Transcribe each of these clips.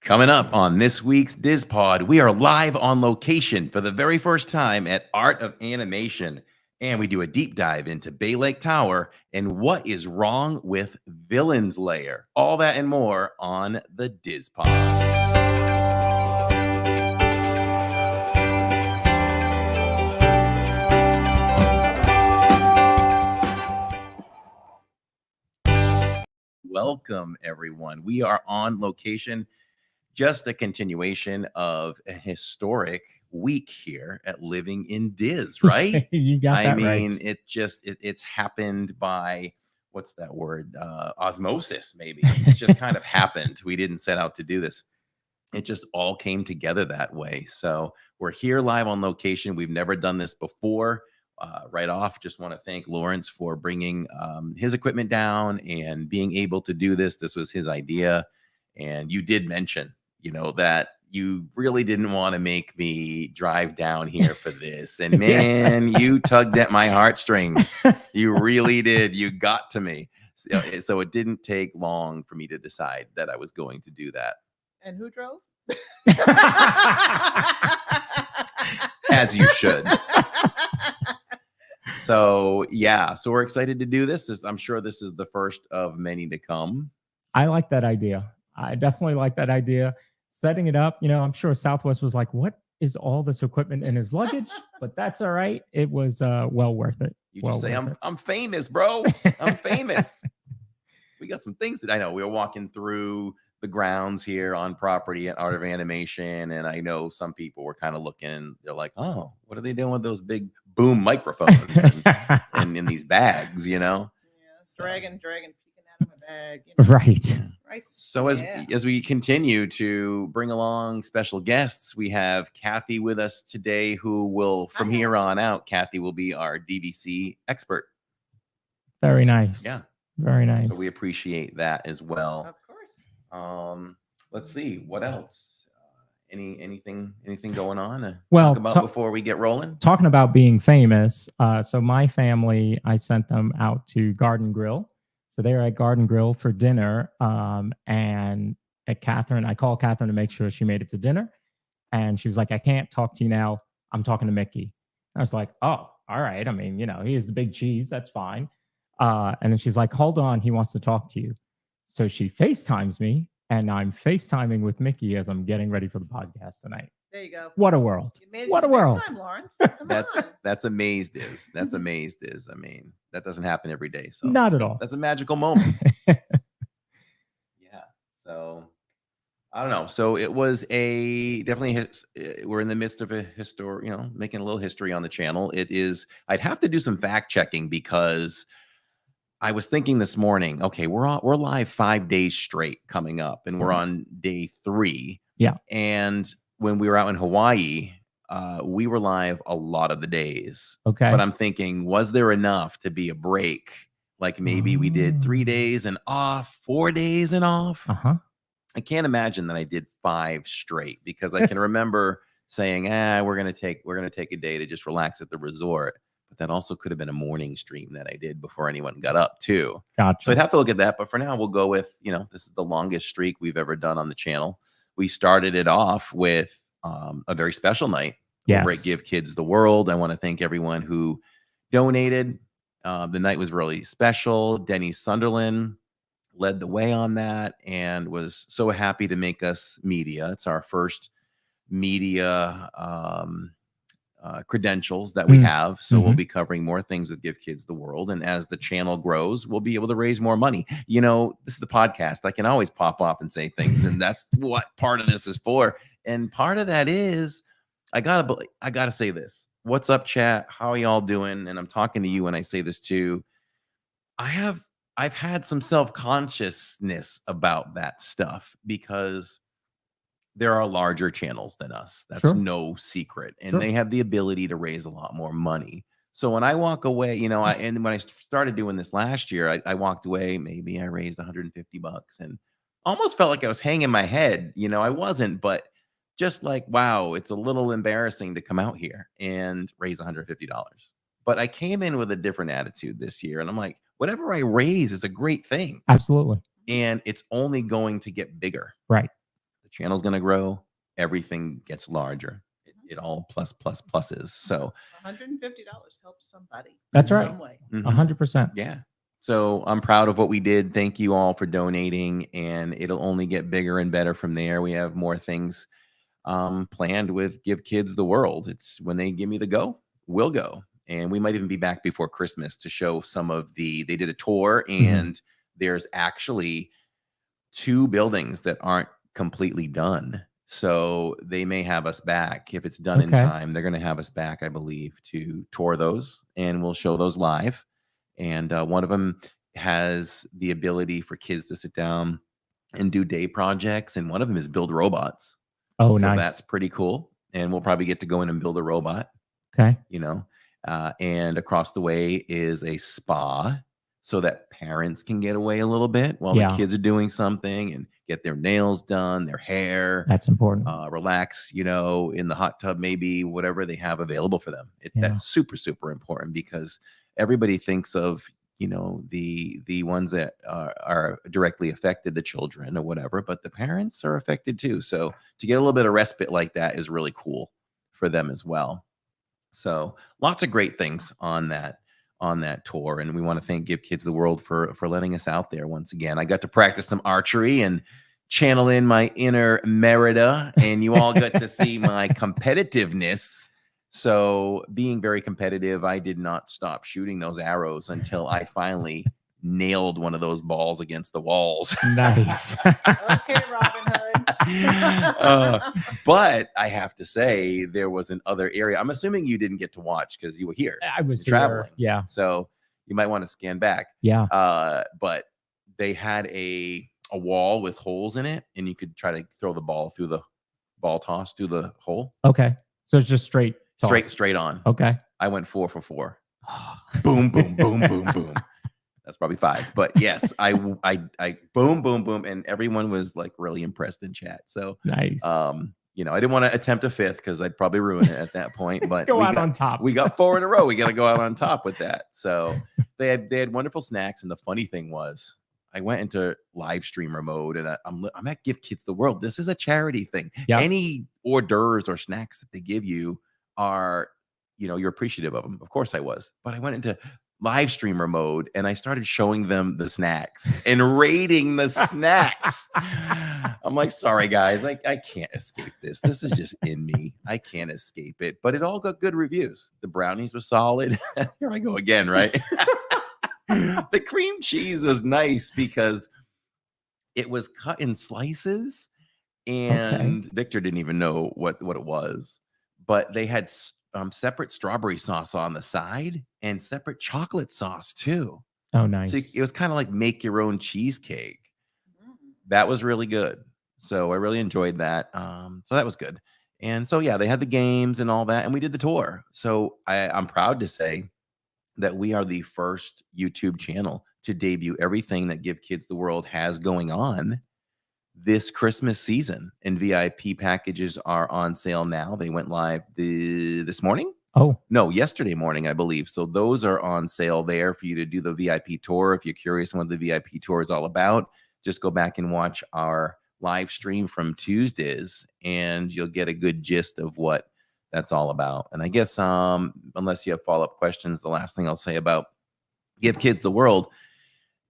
Coming up on this week's Diz Pod, we are live on location for the very first time at Art of Animation. And we do a deep dive into Bay Lake Tower and what is wrong with Villain's Lair. All that and more on the Diz Pod. Welcome, everyone. We are on location, just a continuation of a historic week here at Living in Diz, right? You got that mean, right. it's happened by, what's that word? Osmosis, maybe. It's just kind of happened. We didn't set out to do this. It just all came together that way. So we're here live on location. We've never done this before. Right off, just want to thank Lawrence for bringing his equipment down and being able to do this. This was his idea. And you did mention, that you really didn't want to make me drive down here for this. And man, you tugged at my heartstrings. You really did. You got to me. So it didn't take long for me to decide that I was going to do that. And who drove? As you should. So we're excited to do this. I'm sure this is the first of many to come. I like that idea. I definitely like that idea. Setting it up, I'm sure Southwest was like, what is all this equipment in his luggage? But that's all right. It was well worth it. You just say, I'm famous, bro. I'm famous. We got some things that I know. We were walking through the grounds here on property at Art of Animation, and I know some people were kind of looking. They're like, "Oh, what are they doing with those big boom microphones and in these bags?" Yeah, dragging, peeking out of my bag. Right. Right. So as we continue to bring along special guests, we have Kathy with us today, who will, from here on out, Kathy will be our DVC expert. Very nice. Yeah. Very nice. So we appreciate that as well. Of course. Let's see what else. Anything going on to well, talk about before we get rolling? Talking about being famous. So my family, I sent them out to Garden Grill. So they were at Garden Grill for dinner. And at Catherine, I called Catherine to make sure she made it to dinner. And she was like, I can't talk to you now. I'm talking to Mickey. I was like, oh, all right. I mean, he is the big cheese. That's fine. And then she's like, hold on. He wants to talk to you. So she FaceTimes me, and I'm FaceTiming with Mickey as I'm getting ready for the podcast tonight. There you go. What a world. What a world. Time, Lawrence. That's amazed is. That's amazed is. I mean, that doesn't happen every day. So not at all. That's a magical moment. Yeah. So I don't know. So it was definitely we're in the midst of a history, making a little history on the channel. It is, I'd have to do some fact checking because I was thinking this morning, okay, we're live 5 days straight coming up, and we're on day 3. Yeah. And when we were out in Hawaii, we were live a lot of the days. Okay. But I'm thinking, was there enough to be a break? Like maybe we did 3 days and off, 4 days and off. Uh-huh. I can't imagine that I did 5 straight, because I can remember saying, we're gonna take a day to just relax at the resort. But that also could have been a morning stream that I did before anyone got up too. Gotcha. So I'd have to look at that. But for now, we'll go with, this is the longest streak we've ever done on the channel. We started it off with a very special night over at Give Kids the World. I want to thank everyone who donated. The night was really special. Denny Sunderland led the way on that and was so happy to make us media. It's our first media credentials that we have. So we'll be covering more things with Give Kids the World. And as the channel grows, we'll be able to raise more money. This is the podcast. I can always pop off and say things. And that's what part of this is for. And part of that is, I gotta say this. What's up, chat? How are y'all doing? And I'm talking to you when I say this too. I've had some self-consciousness about that stuff, because there are larger channels than us. That's no secret. And they have the ability to raise a lot more money. So when I walk away, and when I started doing this last year, I walked away, maybe I raised $150 and almost felt like I was hanging my head. I wasn't, but just like, wow, it's a little embarrassing to come out here and raise $150. But I came in with a different attitude this year. And I'm like, whatever I raise is a great thing. Absolutely. And it's only going to get bigger. Right. the channel's going to grow, everything gets larger. It all pluses. So $150 helps somebody. That's in right. Some way. 100%. yeah. So I'm proud of what we did. Thank you all for donating, and it'll only get bigger and better from there. We have more things planned with Give Kids the World. It's when they give me the go, we'll go. And we might even be back before Christmas to show some of they did a tour, and there's actually 2 buildings that aren't completely done. So they may have us back. If it's done in time, they're going to have us back, I believe, to tour those, and we'll show those live. And one of them has the ability for kids to sit down and do day projects, and one of them is build robots. Oh, So nice. that's pretty cool. And we'll probably get to go in and build a robot. Okay. You know, and across the way is a spa so that parents can get away a little bit while the kids are doing something and get their nails done, their hair. That's important. Relax, in the hot tub, maybe whatever they have available for them. That's super, super important, because everybody thinks of, the ones that are directly affected, the children or whatever, but the parents are affected too. So to get a little bit of respite like that is really cool for them as well. So lots of great things on that tour, and we want to thank Give Kids the World for letting us out there once again. I got to practice some archery and channel in my inner Merida, and you all got to see my competitiveness. So being very competitive, I did not stop shooting those arrows until I finally nailed one of those balls against the walls. Nice. Okay, Robin Hood. But I have to say, there was an other area. I'm assuming you didn't get to watch because you were here. I was traveling. Yeah. So you might want to scan back. Yeah. But they had a wall with holes in it, and you could try to throw the ball through the ball toss through the hole. Okay. So it's just straight toss. Straight on. Okay. I went 4 for 4. Boom, boom, boom, boom, boom. That's probably 5, but yes, I boom, boom, boom, and everyone was like really impressed in chat. So nice. I didn't want to attempt a 5th because I'd probably ruin it at that point. But on top. We got 4 in a row. We got to go out on top with that. So they had wonderful snacks, and the funny thing was, I went into live streamer mode, and I'm at Give Kids the World. This is a charity thing. Yep. Any hors d'oeuvres or snacks that they give you are, you're appreciative of them. Of course I was, but I went into live streamer mode, and I started showing them the snacks and rating the snacks. I'm like, sorry guys, I can't escape this. This is just in me. I can't escape it. But it all got good reviews. The brownies were solid. Here I go again, right? The cream cheese was nice because it was cut in slices, and Victor didn't even know what it was, but they had separate strawberry sauce on the side and separate chocolate sauce too. Oh, nice. So it was kind of like make your own cheesecake. That was really good. So I really enjoyed that. So that was good. And so, yeah, they had the games and all that, and we did the tour. So I'm proud to say that we are the first YouTube channel to debut everything that Give Kids the World has going on this Christmas season, and VIP packages are on sale now. They went live this morning. Oh, no, yesterday morning, I believe. So those are on sale there for you to do the VIP tour. If you're curious on what the VIP tour is all about, just go back and watch our live stream from Tuesdays, and you'll get a good gist of what that's all about. And I guess unless you have follow-up questions, the last thing I'll say about Give Kids the World,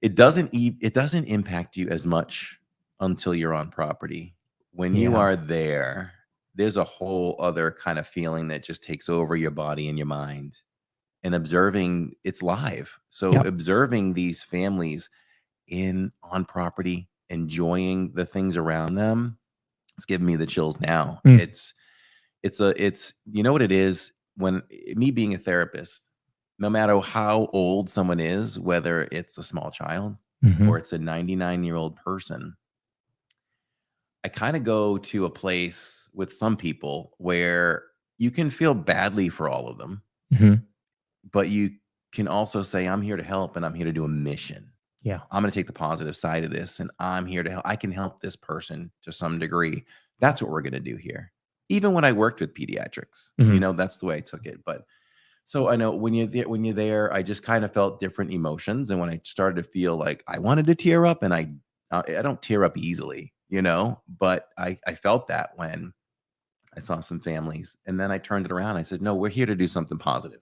it doesn't impact you as much until you're on property. When you are there, there's a whole other kind of feeling that just takes over your body and your mind. And observing, it's live. So observing these families on property, enjoying the things around them, it's giving me the chills now. It's you know what it is, when me being a therapist, no matter how old someone is, whether it's a small child or it's a 99-year-old person, I kind of go to a place with some people where you can feel badly for all of them, but you can also say, I'm here to help, and I'm here to do a mission. Yeah. I'm going to take the positive side of this, and I'm here to help. I can help this person to some degree. That's what we're going to do here. Even when I worked with pediatrics, that's the way I took it. But so I know when you're there, I just kind of felt different emotions. And when I started to feel like I wanted to tear up, and I don't tear up easily, but I felt that when I saw some families, and then I turned it around. I said, no, we're here to do something positive.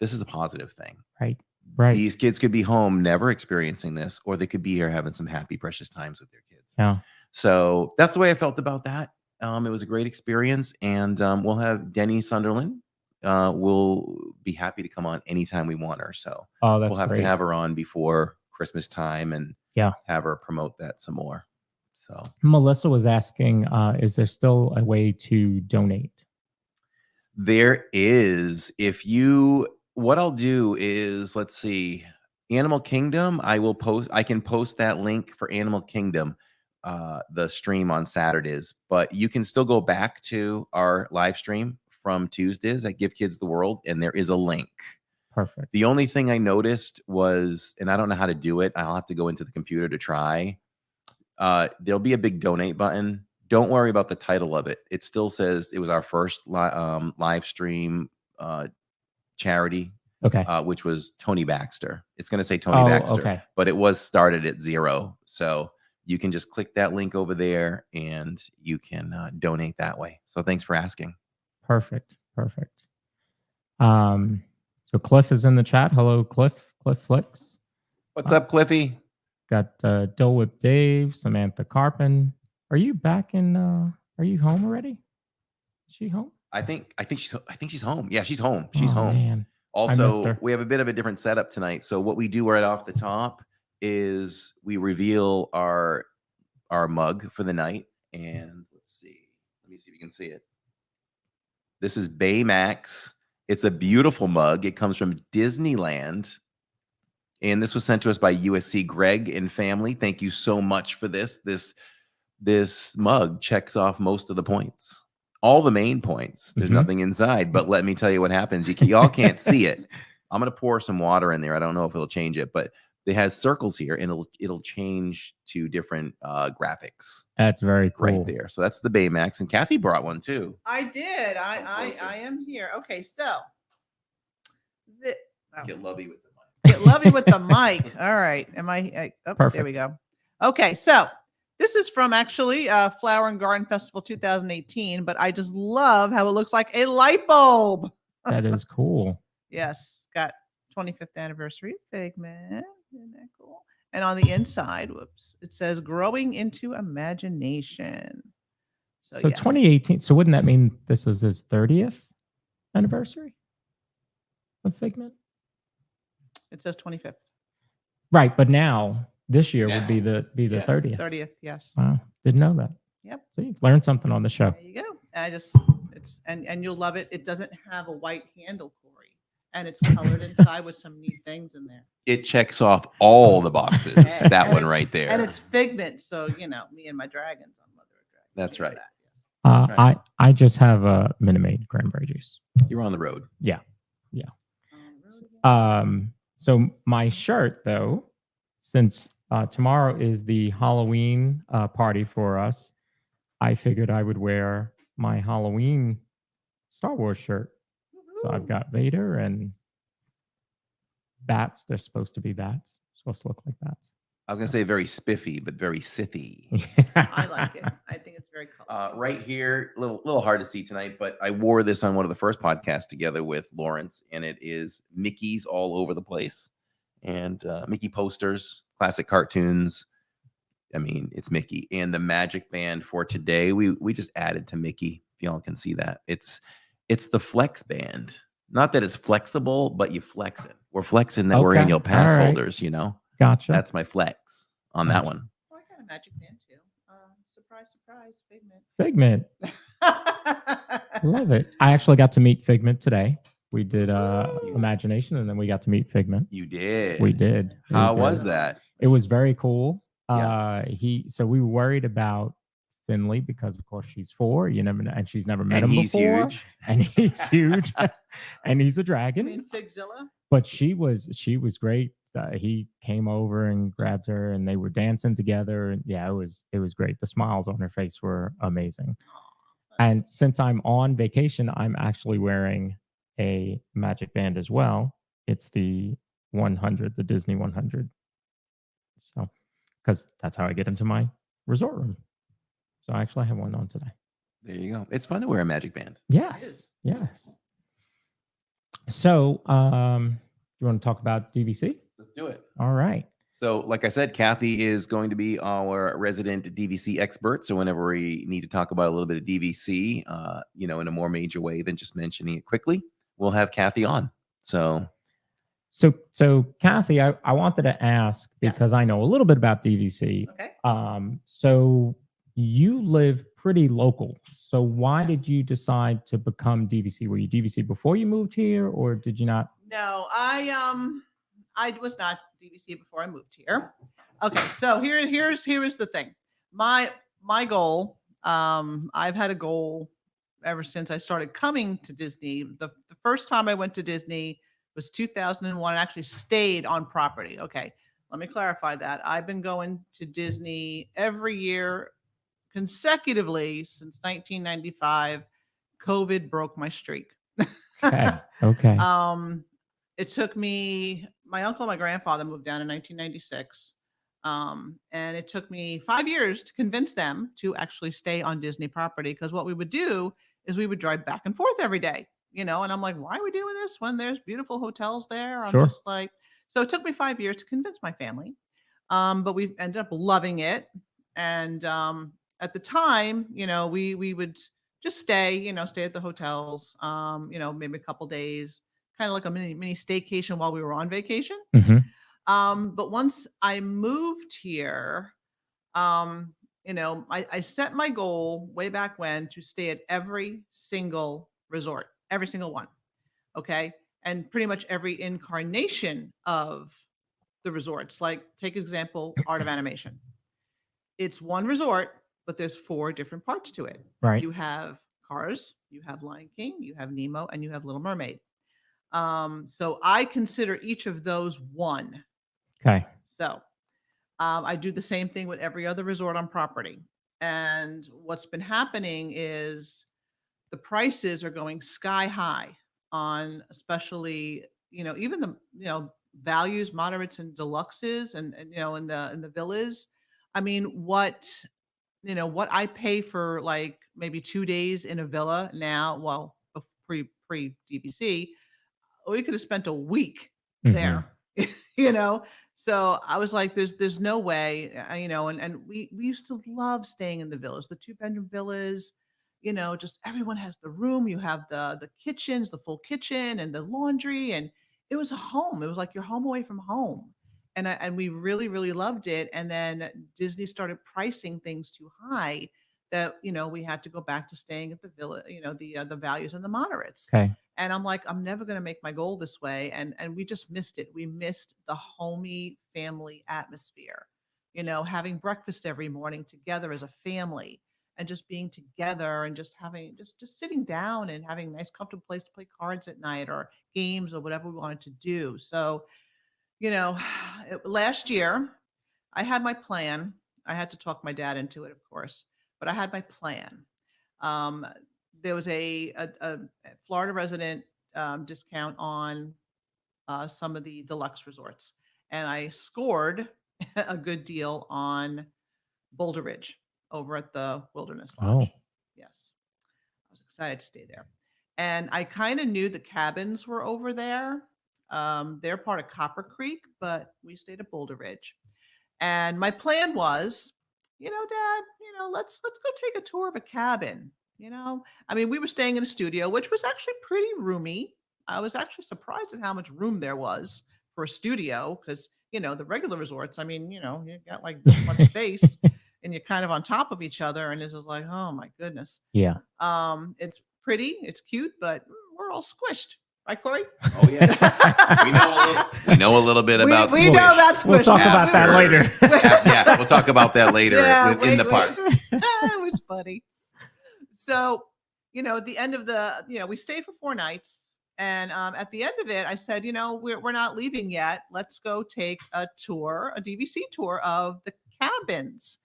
This is a positive thing. Right. Right. These kids could be home never experiencing this, or they could be here having some happy, precious times with their kids. Yeah. So that's the way I felt about that. It was a great experience, and we'll have Denny Sunderland. We'll be happy to come on anytime we want her. So Oh, that's we'll have great. to have her on before Christmas time and have her promote that some more. So Melissa was asking, is there still a way to donate? There is. What I'll do is, let's see, Animal Kingdom. I can post that link for Animal Kingdom, the stream on Saturdays, but you can still go back to our live stream from Tuesdays at Give Kids the World, and there is a link. Perfect. The only thing I noticed was, and I don't know how to do it, I'll have to go into the computer to try. There'll be a big donate button. Don't worry about the title of it. It still says it was our first live stream charity, which was Tony Baxter. It's going to say Tony Baxter, but it was started at 0. So you can just click that link over there and you can donate that way. So thanks for asking. Perfect. Perfect. So Cliff is in the chat. Hello, Cliff. Cliff Flicks. What's up, Cliffy? Got Dole Whip Dave, Samantha Carpin. Are you back in? Are you home already? Is she home? I think she's home. Yeah, she's home. She's home. Man. Also, we have a bit of a different setup tonight. So what we do right off the top is we reveal our mug for the night. And let me see if you can see it. This is Baymax. It's a beautiful mug. It comes from Disneyland. And this was sent to us by USC Greg and family. Thank you so much for this. This mug checks off most of the points. All the main points. There's nothing inside, but let me tell you what happens. Y'all can't see it. I'm going to pour some water in there. I don't know if it'll change it, but it has circles here, and it'll change to different graphics. That's very cool. Right there. So that's the Baymax, and Kathy brought one too. I did. I am here. Okay, so get lovey with the mic. Get lovey with the mic. All right. Am I there we go. Okay, so this is from actually Flower and Garden Festival 2018, but I just love how it looks like a light bulb. That is cool. Yes, got 25th anniversary figment. Isn't that cool? And on the inside, it says "Growing into Imagination." So yes. 2018. So wouldn't that mean this is his 30th anniversary of figment? It says 25th. Right, but now this year would be the 30th. 30th, yes. Wow, didn't know that. Yep. See, learned something on the show. There you go. And you'll love it. It doesn't have a white handle, Corey, and it's colored inside with some neat things in there. It checks off all the boxes. That one right there. And it's figment, so me and my dragons on Mother of Dragons. That's right. That, yes. I just have a Minute Maid cranberry juice. You're on the road. Yeah. So my shirt, though, since tomorrow is the Halloween party for us, I figured I would wear my Halloween Star Wars shirt. So I've got Vader and bats. They're supposed to be bats. Supposed to look like bats. I was going to say very spiffy, but very Sithy. I like it. I think it's very colorful. Right here, a little hard to see tonight, but I wore this on one of the first podcasts together with Lawrence, and it is Mickey's all over the place. And Mickey posters, classic cartoons. I mean, it's Mickey. And the magic band for today, we just added to Mickey, if y'all can see that. It's the flex band. Not that it's flexible, but you flex it. We're flexing that we're annual pass holders, Gotcha. That's my flex on that one. Oh, I got a magic band too. Surprise, surprise, Figment. Love it. I actually got to meet Figment today. We did Imagination, and then we got to meet Figment. You did. We did. How was that? It was very cool. Yeah. So we were worried about Finley because, of course, she's 4. You never know, and she's never met him before. Huge. And he's huge. And he's a dragon. You mean Figzilla? But she was great. He came over and grabbed her, and they were dancing together. And yeah, it was great. The smiles on her face were amazing. And since I'm on vacation, I'm actually wearing a magic band as well. It's the 100, the Disney 100. So, because that's how I get into my resort room. So actually I have one on today. There you go. It's fun to wear a magic band. Yes. Yes. So, you want to talk about DVC? Let's do it. All right. So, like I said, Kathy is going to be our resident DVC expert. So, whenever we need to talk about a little bit of DVC, in a more major way than just mentioning it quickly, we'll have Kathy on. So Kathy, I wanted to ask, because I know a little bit about DVC. Okay. So you live pretty local. So why did you decide to become DVC? Were you DVC before you moved here, or did you not? No, I was not DVC before I moved here. Okay, so here's the thing. My goal, I've had a goal ever since I started coming to Disney. The first time I went to Disney was 2001. I actually stayed on property. Okay, let me clarify that. I've been going to Disney every year consecutively since 1995. COVID broke my streak. Okay. Okay. It took me, my uncle and my grandfather moved down in 1996. And it took me 5 years to convince them to actually stay on Disney property, because what we would do is we would drive back and forth every day, and I'm like, why are we doing this when there's beautiful hotels there? I'm Sure. just like, so it took me 5 years to convince my family. But we ended up loving it. And at the time, we would just stay at the hotels, maybe a couple days, kind of like a mini staycation while we were on vacation. Mm-hmm. But once I moved here, I set my goal way back when to stay at every single resort, every single one. Okay. And pretty much every incarnation of the resorts. Like, take example, Art of Animation. It's one resort, but there's 4 different parts to it. Right. You have Cars, you have Lion King, you have Nemo, and you have Little Mermaid. So I consider each of those one. Okay. So I do the same thing with every other resort on property. And what's been happening is the prices are going sky high on, especially, even the, values, moderates, and deluxes, and in the villas. I mean, what I pay for, like, maybe 2 days in a villa now, well, pre DVC, we could have spent a week there. So I was like, there's no way, and we used to love staying in the villas, the 2-bedroom villas. Just everyone has the room. You have the kitchens, the full kitchen, and the laundry, and it was a home. It was like you're home away from home. And we really, really loved it. And then Disney started pricing things too high that, we had to go back to staying at the villa, the values and the moderates. Okay. And I'm like, I'm never going to make my goal this way. And we just missed it. We missed the homey family atmosphere, having breakfast every morning together as a family, and just being together, and just having, just sitting down and having a nice, comfortable place to play cards at night, or games, or whatever we wanted to do. So, last year I had my plan. I had to talk my dad into it, of course, but I had my plan. There was a Florida resident discount on some of the deluxe resorts, and I scored a good deal on Boulder Ridge over at the Wilderness Lodge. Oh. Yes, I was excited to stay there, and I kind of knew the cabins were over there. They're part of Copper Creek, but we stayed at Boulder Ridge. And my plan was, Dad, let's go take a tour of a cabin. I mean, we were staying in a studio, which was actually pretty roomy. I was actually surprised at how much room there was for a studio, because, the regular resorts, I mean, you got like this much space and you're kind of on top of each other. And it's just like, oh my goodness. Yeah. It's pretty, it's cute, but we're all squished. Right, Corey? Oh yeah, we know a little bit about. We know about squish. We'll talk about that later. Yeah, we'll talk about that later in the park. It was funny. So, at the end of we stayed for 4 nights, and at the end of it, I said, we're not leaving yet. Let's go take a tour, a DVC tour of the cabins.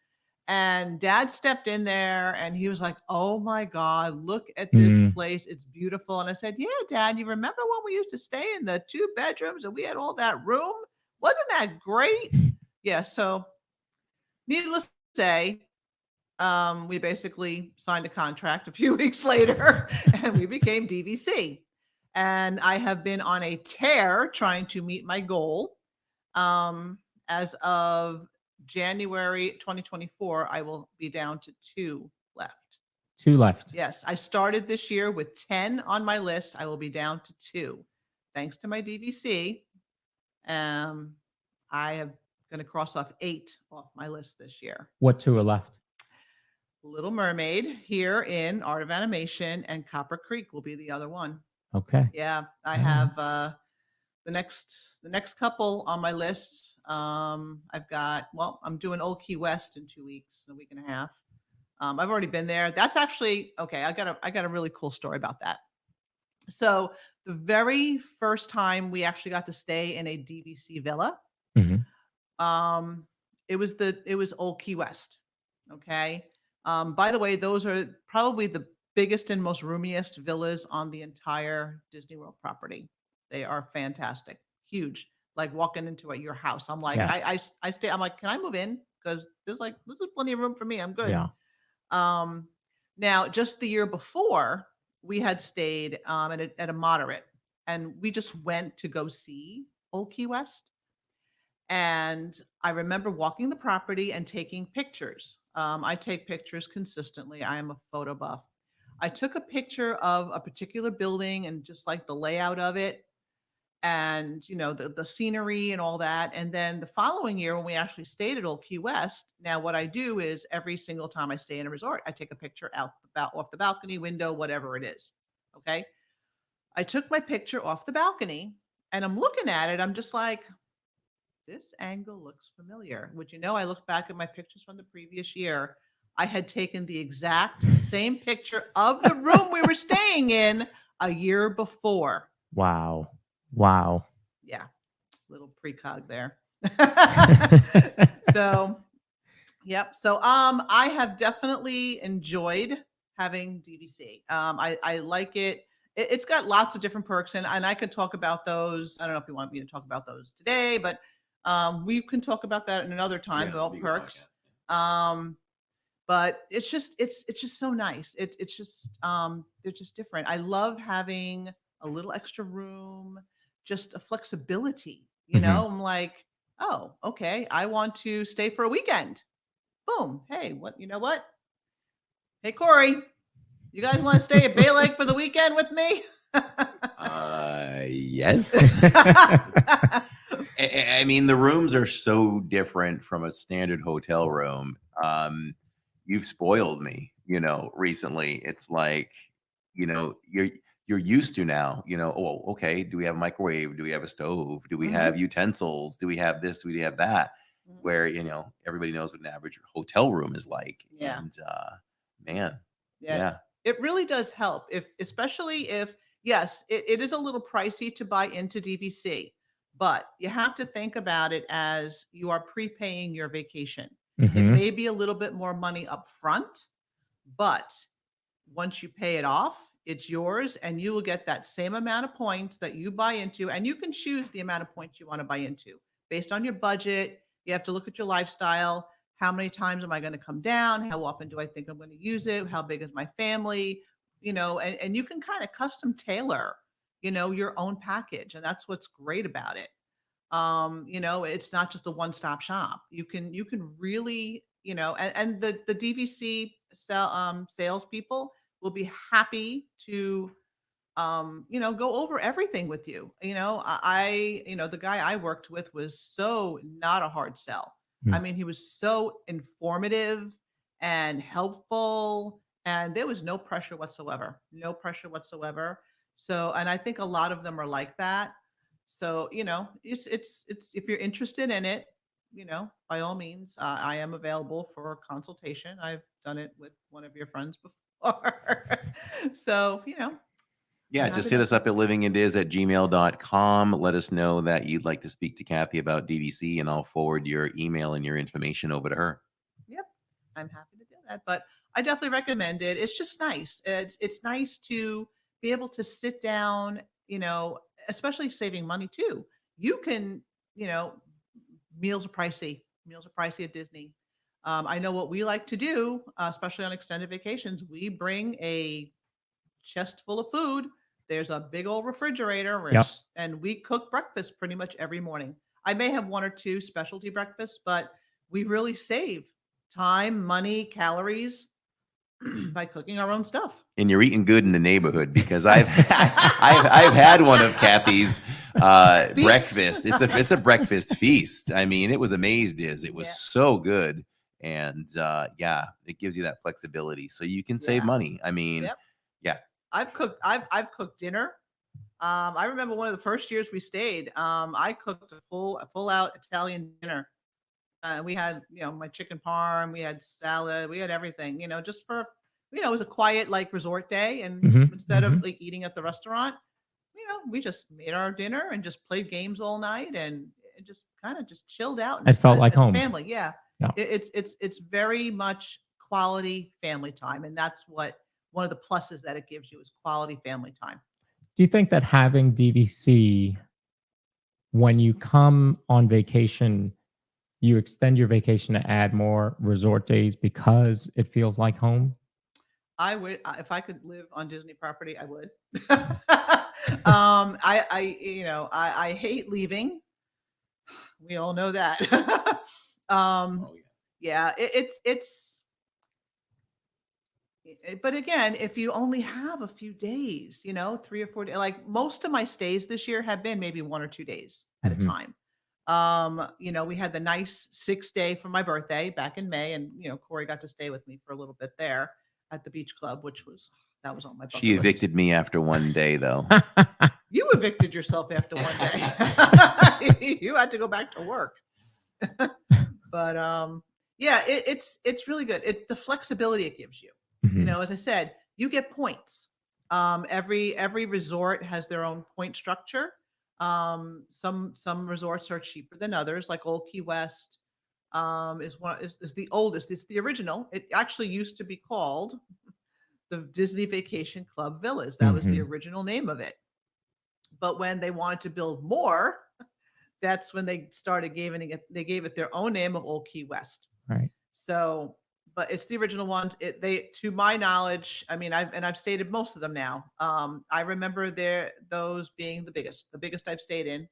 And Dad stepped in there and he was like, oh my God, look at this place. It's beautiful. And I said, yeah, Dad, you remember when we used to stay in the 2 bedrooms and we had all that room? Wasn't that great? Yeah. So needless to say, we basically signed a contract a few weeks later and we became DVC. And I have been on a tear trying to meet my goal. As of January 2024, I will be down to 2 left. 2 left. Yes, I started this year with 10 on my list. I will be down to 2. Thanks to my DVC. I am going to cross off 8 off my list this year. What 2 are left? Little Mermaid here in Art of Animation, and Copper Creek will be the other one. Okay. Yeah, I have the next couple on my list. I've got, well, I'm doing Old Key West in 2 weeks, a week and a half. I've already been there. That's actually okay. I got a really cool story about that. So the very first time we actually got to stay in a DVC villa, it was Old Key West. Okay. By the way, those are probably the biggest and most roomiest villas on the entire Disney World property. They are fantastic, huge, like walking into your house. I'm like, Yes. I stay. I'm like, can I move in? Because this is plenty of room for me. I'm good. Yeah. Now, just the year before, we had stayed at a moderate, and we just went to go see Old Key West. And I remember walking the property and taking pictures. I take pictures consistently. I am a photo buff. I took a picture of a particular building and just like the layout of it, and the scenery and all that. And then the following year, when we actually stayed at Old Key West, now what I do is every single time I stay in a resort, I take a picture off the balcony, window, whatever it is. Okay. I took my picture off the balcony and I'm looking at it. I'm just like, this angle looks familiar. Would you know, I looked back at my pictures from the previous year. I had taken the exact same picture of the room we were staying in a year before. Wow. Wow. Yeah. Little precog there. So, yep. So, I have definitely enjoyed having DVC. I like it. It's got lots of different perks, and I could talk about those. I don't know if you want me to talk about those today, but we can talk about that in another time about perks. But it's just so nice. It's just they're just different. I love having a little extra room, just a flexibility. I'm like, oh, okay, I want to stay for a weekend. Boom. Hey, what? You know what? Hey, Corey, you guys want to stay at Bay Lake for the weekend with me? Yes. I mean, the rooms are so different from a standard hotel room. You've spoiled me, recently. It's like, you're used to now, oh, okay, do we have a microwave? Do we have a stove? Do we have utensils? Do we have this? Do we have that? Where, everybody knows what an average hotel room is like. Yeah. And man. Yeah. It really does help, especially if, yes, it is a little pricey to buy into DVC, but you have to think about it as you are prepaying your vacation. It may be a little bit more money up front, but once you pay it off, it's yours, and you will get that same amount of points that you buy into, and you can choose the amount of points you want to buy into based on your budget. You have to look at your lifestyle. How many times am I going to come down? How often do I think I'm going to use it? How big is my family? And you can kind of custom tailor, your own package. And that's what's great about it. It's not just a one-stop shop. You can really, and the DVC salespeople will be happy to, go over everything with you. The guy I worked with was so not a hard sell. I mean, he was so informative and helpful, and there was no pressure whatsoever. No pressure whatsoever. So, and I think a lot of them are like that. So, it's if you're interested in it, by all means, I am available for consultation. I've done it with one of your friends before. So, Yeah, just hit us up at livingindiz@gmail.com. Let us know that you'd like to speak to Kathy about DVC, and I'll forward your email and your information over to her. Yep, I'm happy to do that. But I definitely recommend it. It's just nice. It's nice to be able to sit down, especially saving money too. You can, meals are pricey. Meals are pricey at Disney. I know what we like to do, especially on extended vacations. We bring a chest full of food. There's a big old refrigerator, Yep. and we cook breakfast pretty much every morning. I may have one or two specialty breakfasts, but we really save time, money, calories by cooking our own stuff. And you're eating good in the neighborhood, because I've had one of Kathy's breakfast. It's a breakfast feast. I mean, it was amazed is it was so good, and yeah, it gives you that flexibility so you can save money. I mean, yeah. I've cooked dinner. I remember one of the first years we stayed. I cooked a full out Italian dinner. We had, my chicken parm, we had salad, we had everything, just for, it was a quiet like resort day. And instead of like eating at the restaurant, we just made our dinner and just played games all night and just kind of just chilled out. It felt like home. Family. Yeah. It's very much quality family time. And that's one of the pluses that it gives you is quality family time. Do you think that having DVC, when you come on vacation, you extend your vacation to add more resort days because it feels like home? I would, if I could live on Disney property, I would. I hate leaving. We all know that. But again, if you only have a few days, 3 or 4 days, like most of my stays this year have been maybe 1 or 2 days at a time. We had the nice 6-day for my birthday back in May, and Corey got to stay with me for a little bit there at the beach club, that was on my bucket She evicted me after 1 day, though. You evicted yourself after 1 day. You had to go back to work. But it's really good. The flexibility it gives you. As I said, you get points. Every resort has their own point structure. Some resorts are cheaper than others, like Old Key West is the oldest. It's the original. It actually used to be called the Disney Vacation Club Villas. That was the original name of it. But when they wanted to build more, that's when they started they gave it their own name of Old Key West. Right. So, but it's the original ones. To my knowledge, I mean, I've stayed at most of them now. I remember those being the biggest I've stayed in.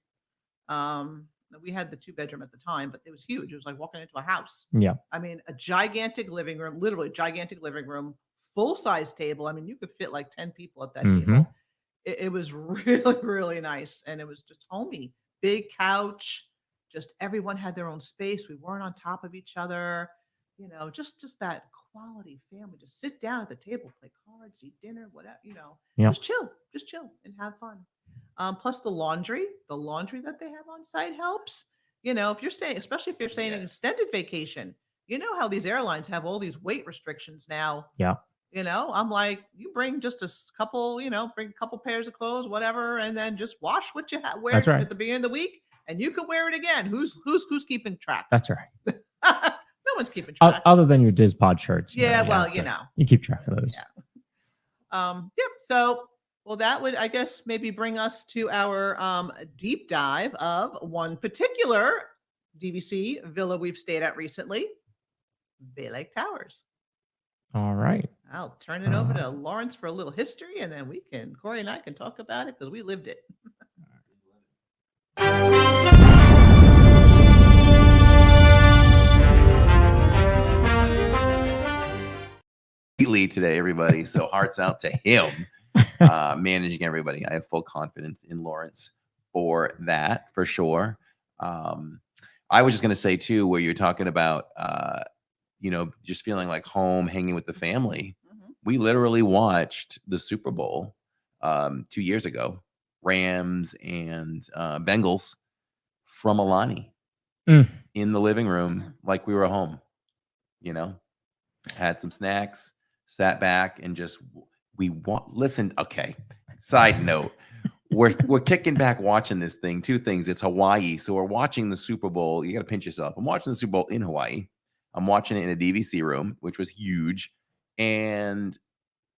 We had the 2-bedroom at the time, but it was huge. It was like walking into a house. Yeah. I mean, a gigantic living room, literally gigantic living room, full-size table. I mean, you could fit like 10 people at that table. It was really, really nice. And it was just homey, big couch, just everyone had their own space. We weren't on top of each other, just that quality family. Just sit down at the table, play cards, eat dinner, whatever, just chill and have fun. Plus the laundry that they have on site helps. If you're staying, especially if you're staying an extended vacation, how these airlines have all these weight restrictions now. Yeah. I'm like, you bring just a couple, bring a couple pairs of clothes, whatever, and then just wash what you wear at the beginning of the week, and you can wear it again. Who's keeping track? That's right. No one's keeping track. Other than your DizPod shirts. Yeah, you keep track of those. Yeah. So, well, that would, I guess, maybe bring us to our deep dive of one particular DVC villa we've stayed at recently, Bay Lake Towers. All right. I'll turn it over to Lawrence for a little history, and then Corey and I can talk about it because we lived it. Today, everybody. So hearts out to him, managing everybody. I have full confidence in Lawrence for that, for sure. I was just going to say too, where you're talking about, just feeling like home, hanging with the family. We literally watched the Super Bowl 2 years ago, Rams and Bengals from Alani in the living room, like we were home. Had some snacks, sat back, and just listened. Okay. Side note. We're kicking back watching this thing. 2 things. It's Hawaii. So we're watching the Super Bowl. You got to pinch yourself. I'm watching the Super Bowl in Hawaii. I'm watching it in a DVC room, which was huge. And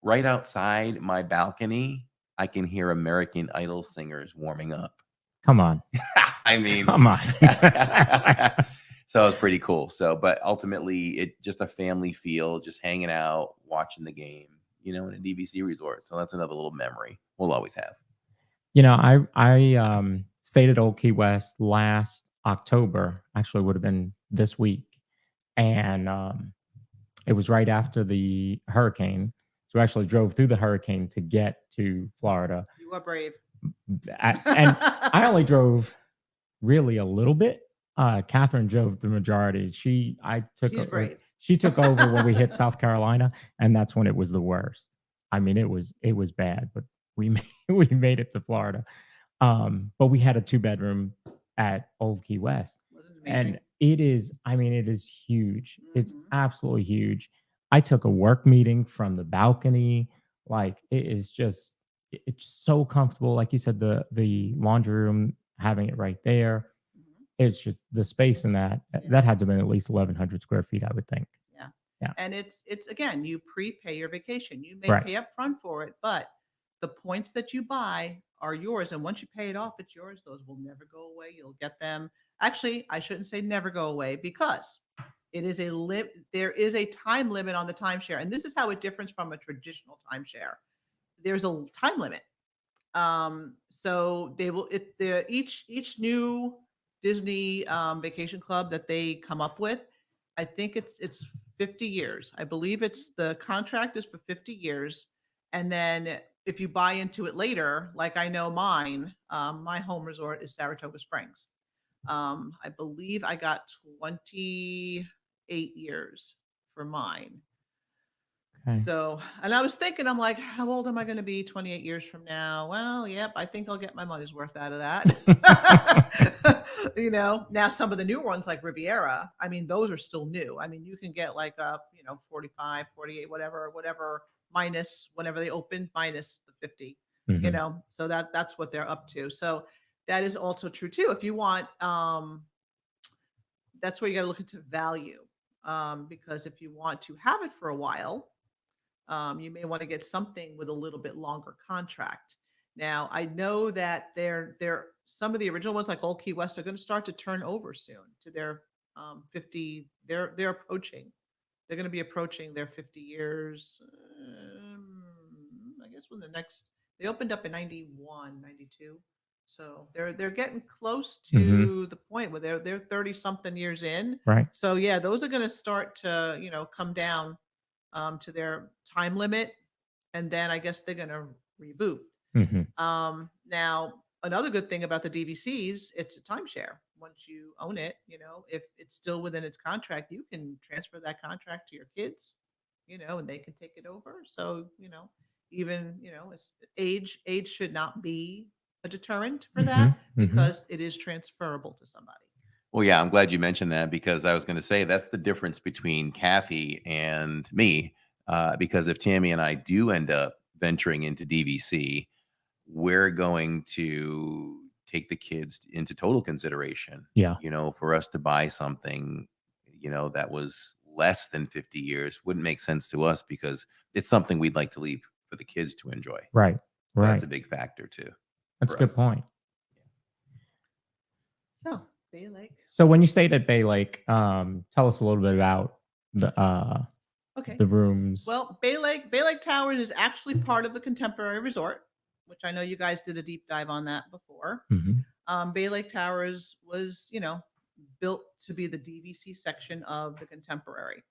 right outside my balcony, I can hear American Idol singers warming up. Come on. I mean, come on. So it was pretty cool. So, but ultimately, it just a family feel, just hanging out, watching the game, in a DVC resort. So that's another little memory we'll always have. I stayed at Old Key West last October. Actually, would have been this week, and it was right after the hurricane. So I actually drove through the hurricane to get to Florida. You are brave. And I only drove really a little bit. Catherine drove the majority. She's brave. She took over when we hit South Carolina, and that's when it was the worst. I mean, it was bad, but we made it to Florida. But we had a 2-bedroom at Old Key West, and it is huge. It's absolutely huge. I took a work meeting from the balcony. Like, it is just, it's so comfortable. Like you said, the laundry room, having it right there. It's just the space in that had to have been at least 1,100 square feet, I would think. Yeah. And it's again, you prepay your vacation. You may pay up front for it, but the points that you buy are yours. And once you pay it off, it's yours. Those will never go away. You'll get them. Actually, I shouldn't say never go away, because it is there is a time limit on the timeshare. And this is how it differs from a traditional timeshare. There's a time limit. So they will, each new Disney vacation club that they come up with, I think it's 50 years. I believe the contract is for 50 years. And then if you buy into it later, like I know mine, my home resort is Saratoga Springs. I believe I got 28 years for mine. Okay. So, and I was thinking, I'm like, how old am I going to be 28 years from now? Well, yep, I think I'll get my money's worth out of that. Now some of the new ones like Riviera, I mean, those are still new. I mean, you can get like 45, 48, whatever minus whenever they open, minus the 50, so that's what they're up to. So that is also true too. If you want, that's where you got to look into value. Because if you want to have it for a while, you may want to get something with a little bit longer contract. Now, I know that some of the original ones like Old Key West are going to start to turn over soon to their 50. They're approaching. They're going to be approaching their 50 years. I guess when they opened up in 91, 92. So they're getting close to the point where they're 30 something years in. Right. So yeah, those are going to start to, come down to their time limit, and then I guess they're going to reboot. Now, another good thing about the DVCs, it's a timeshare. Once you own it, if it's still within its contract, you can transfer that contract to your kids, and they can take it over. So, even, age should not be a deterrent for that, because it is transferable to somebody. Well, yeah, I'm glad you mentioned that, because I was going to say that's the difference between Kathy and me. Because if Tammy and I do end up venturing into DVC, we're going to take the kids into total consideration. Yeah. For us to buy something, that was less than 50 years wouldn't make sense to us, because it's something we'd like to leave for the kids to enjoy. Right. So that's a big factor too. That's a good point. So Bay Lake. So when you stayed at Bay Lake, tell us a little bit about the rooms. Well, Bay Lake Towers is actually part of the Contemporary Resort, which I know you guys did a deep dive on that before. Bay Lake Towers was, built to be the DVC section of the Contemporary.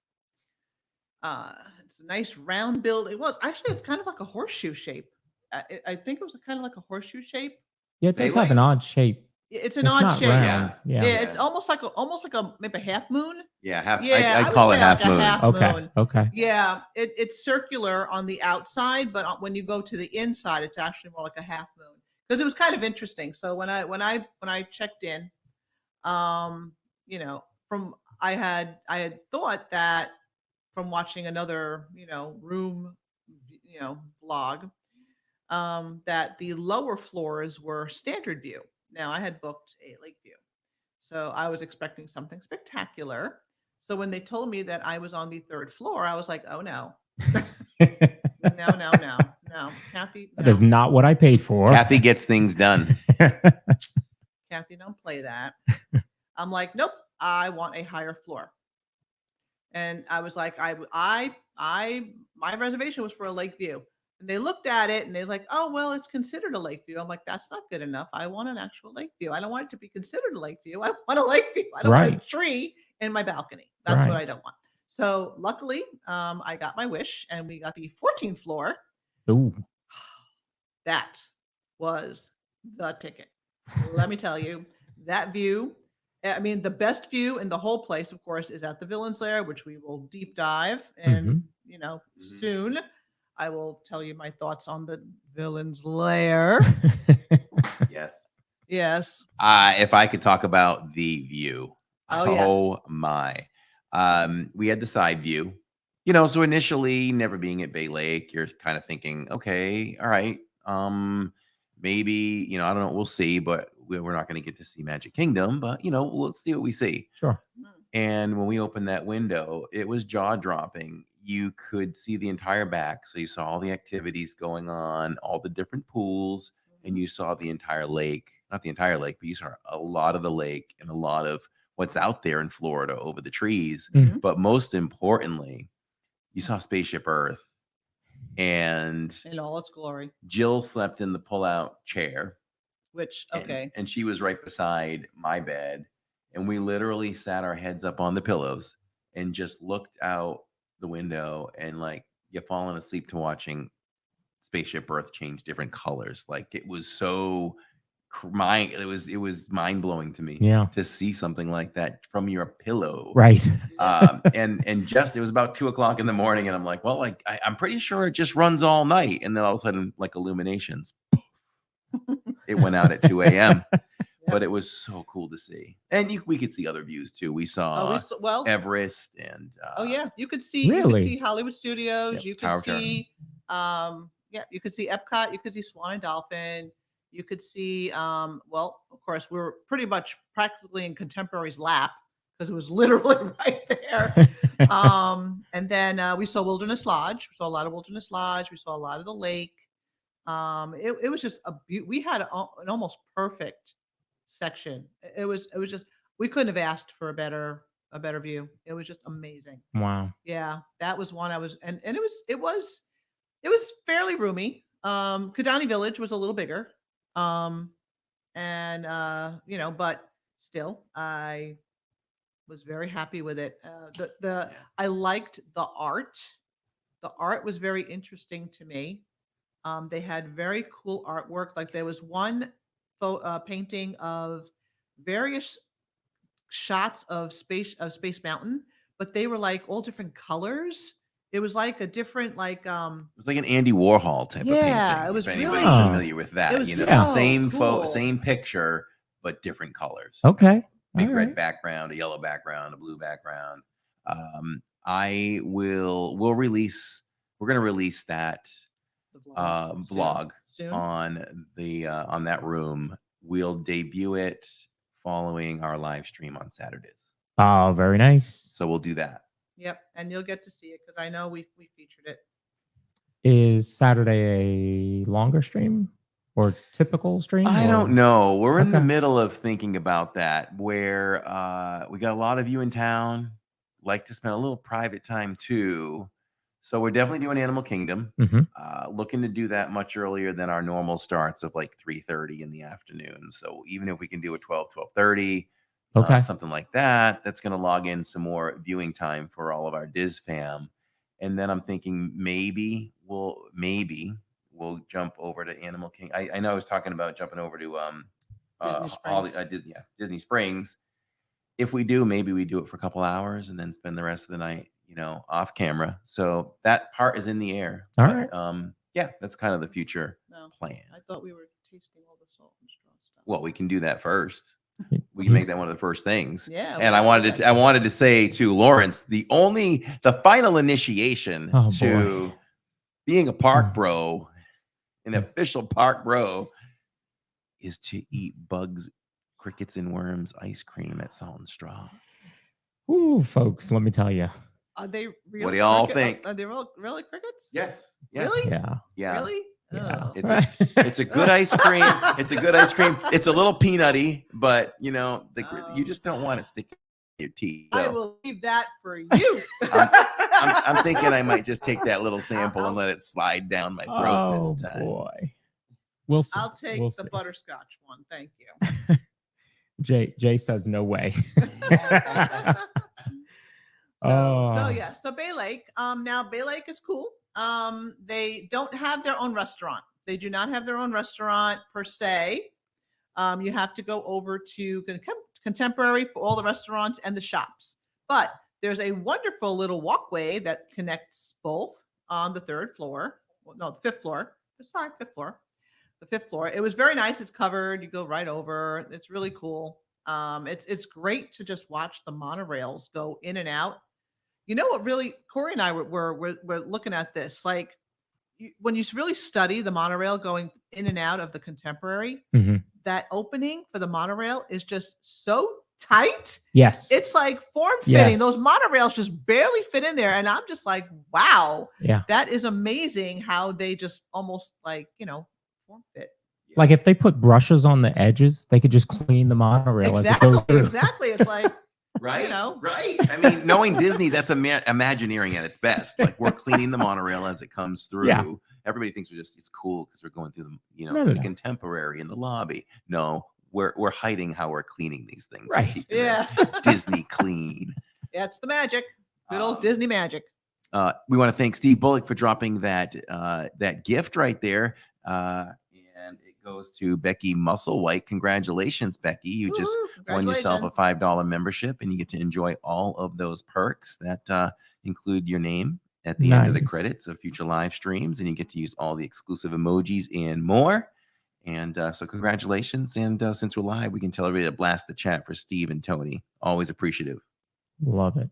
It's a nice round building. Well, actually, it's kind of like a horseshoe shape. I think it was kind of like a horseshoe shape. Yeah, it does have an odd shape. It's an odd shape. Yeah. It's almost like a maybe a half moon. Yeah, half. Yeah, I'd call it half moon. Okay. Yeah, it's circular on the outside, but when you go to the inside, it's actually more like a half moon. Because it was kind of interesting. So when I checked in, I had thought that from watching another room vlog, that the lower floors were standard view. Now, I had booked a lake view, so I was expecting something spectacular. So when they told me that I was on the 3rd floor, I was like, oh no. No, Kathy. That is not what I paid for. Kathy gets things done. Kathy, don't play that. I'm like, nope, I want a higher floor. And I was like, my reservation was for a lake view. And they looked at it and they're like, oh, well, it's considered a lake view. I'm like, that's not good enough. I want an actual lake view. I don't want it to be considered a lake view. I want a lake view. I don't want a tree in my balcony. That's what I don't want. So luckily, I got my wish and we got the 14th floor. Ooh. That was the ticket. Let me tell you, that view, I mean, the best view in the whole place, of course, is at the Villain's Lair, which we will deep dive. And, soon I will tell you my thoughts on the Villain's Lair. Yes. Yes. If I could talk about the view. Oh, my. We had the side view. So initially, never being at Bay Lake, you're kind of thinking, okay, all right, maybe, I don't know, we'll see, but we're not going to get to see Magic Kingdom, but, let's see what we see. Sure. And when we opened that window, it was jaw-dropping. You could see the entire back. So you saw all the activities going on, all the different pools, and you saw the entire lake. Not the entire lake, but you saw a lot of the lake and a lot of what's out there in Florida over the trees. Mhm. But most importantly, you saw Spaceship Earth. And in all its glory. Jill slept in the pull-out chair. Which, and- okay. And she was right beside my bed. And we literally sat our heads up on the pillows and just looked out the window and like you're falling asleep to watching Spaceship Earth change different colors. Like it was so it was mind-blowing to me to see something like that from your pillow. Right. And just it was about 2:00 in the morning, and I'm like, well, like I'm pretty sure it just runs all night. And then all of a sudden, like illuminations, it went out at 2 a.m. But it was so cool to see. And we could see other views too. We saw Everest and you could see Hollywood Studios. Yep, You could Tower see you could see Epcot. You could see Swan and Dolphin. You could see of course, we were pretty much practically in Contemporary's lap because it was literally right there. And then we saw Wilderness Lodge. We saw a lot of Wilderness Lodge. We saw a lot of the lake. It was just we had an almost perfect section. It was just we couldn't have asked for a better view. It was just amazing. Wow. Yeah, that was one I was and it was fairly roomy. Kidani Village was a little bigger. But still I was very happy with it. I liked the art. The art was very interesting to me. They had very cool artwork. Like there was one painting of various shots of Space Mountain, but they were like all different colors. It was like a different it was like an Andy Warhol type of painting. Yeah, it was if really anybody's familiar with that. It was Same cool. same picture, but different colors. Okay. Big red background, a yellow background, a blue background. We're gonna release that vlog soon. on that room. We'll debut it following our live stream on Saturdays. Oh, very nice. So we'll do that. Yep, and you'll get to see it because I know we featured it. Is Saturday a longer stream or typical stream? I don't know. We're in the middle of thinking about that, where we got a lot of you in town, like to spend a little private time too. So we're definitely doing Animal Kingdom. Looking to do that much earlier than our normal starts of like 3:30 in the afternoon. So even if we can do a 12:30, something like that, that's going to log in some more viewing time for all of our Diz fam. And then I'm thinking maybe we'll jump over to Animal Kingdom. I know I was talking about jumping over to Disney Springs. If we do, maybe we do it for a couple hours and then spend the rest of the night, off camera. So that part is in the air. All right. Yeah, that's kind of the future plan. I thought we were tasting all the salt and straw stuff. Well, we can do that first. We can make that one of the first things. Yeah. And I wanted to say to Lawrence, the final initiation to being a park bro, an official park bro, is to eat bugs, crickets, and worms ice cream at Salt and Straw. Ooh, folks, let me tell you. Are they really? What do y'all think? Are they really crickets? Yes. Really? Yeah. Really? Yeah. Oh. It's a good ice cream. It's a good ice cream. It's a little peanutty, but you just don't want it sticky your teeth. I So will leave that for you. I'm thinking I might just take that little sample and let it slide down my throat this time. Boy. We'll see. I'll take We'll the see. butterscotch one. Thank you. Jay says no way. So Bay Lake. Now Bay Lake is cool. They don't have their own restaurant. They do not have their own restaurant per se. You have to go over to Contemporary for all the restaurants and the shops. But there's a wonderful little walkway that connects both on the third floor. Well, no, the fifth floor. Sorry, fifth floor. The fifth floor. It was very nice. It's covered. You go right over. It's really cool. It's great to just watch the monorails go in and out. You know what? Really, Corey and I were looking at this. Like when you really study the monorail going in and out of the Contemporary, that opening for the monorail is just so tight. Yes, it's like form fitting. Yes. Those monorails just barely fit in there, and I'm just like, wow, yeah, that is amazing how they just almost like form fit. Like if they put brushes on the edges, they could just clean the monorail Exactly, as it goes through. exactly. It's like right, right. I mean, knowing Disney, that's Imagineering at its best. Like we're cleaning the monorail as it comes through. Yeah. Everybody thinks it's cool because we're going through the No. Contemporary in the lobby. No, we're hiding how we're cleaning these things. Right. Yeah. Disney clean. Yeah, it's the magic. Good old Disney magic. We want to thank Steve Bullock for dropping that gift right there. And it goes to Becky Musselwhite. Congratulations, Becky. You just won yourself a $5 membership, and you get to enjoy all of those perks that include your name at the end of the credits of future live streams, and you get to use all the exclusive emojis and more. And so congratulations. And since we're live, we can tell everybody to blast the chat for Steve and Tony. Always appreciative. Love it.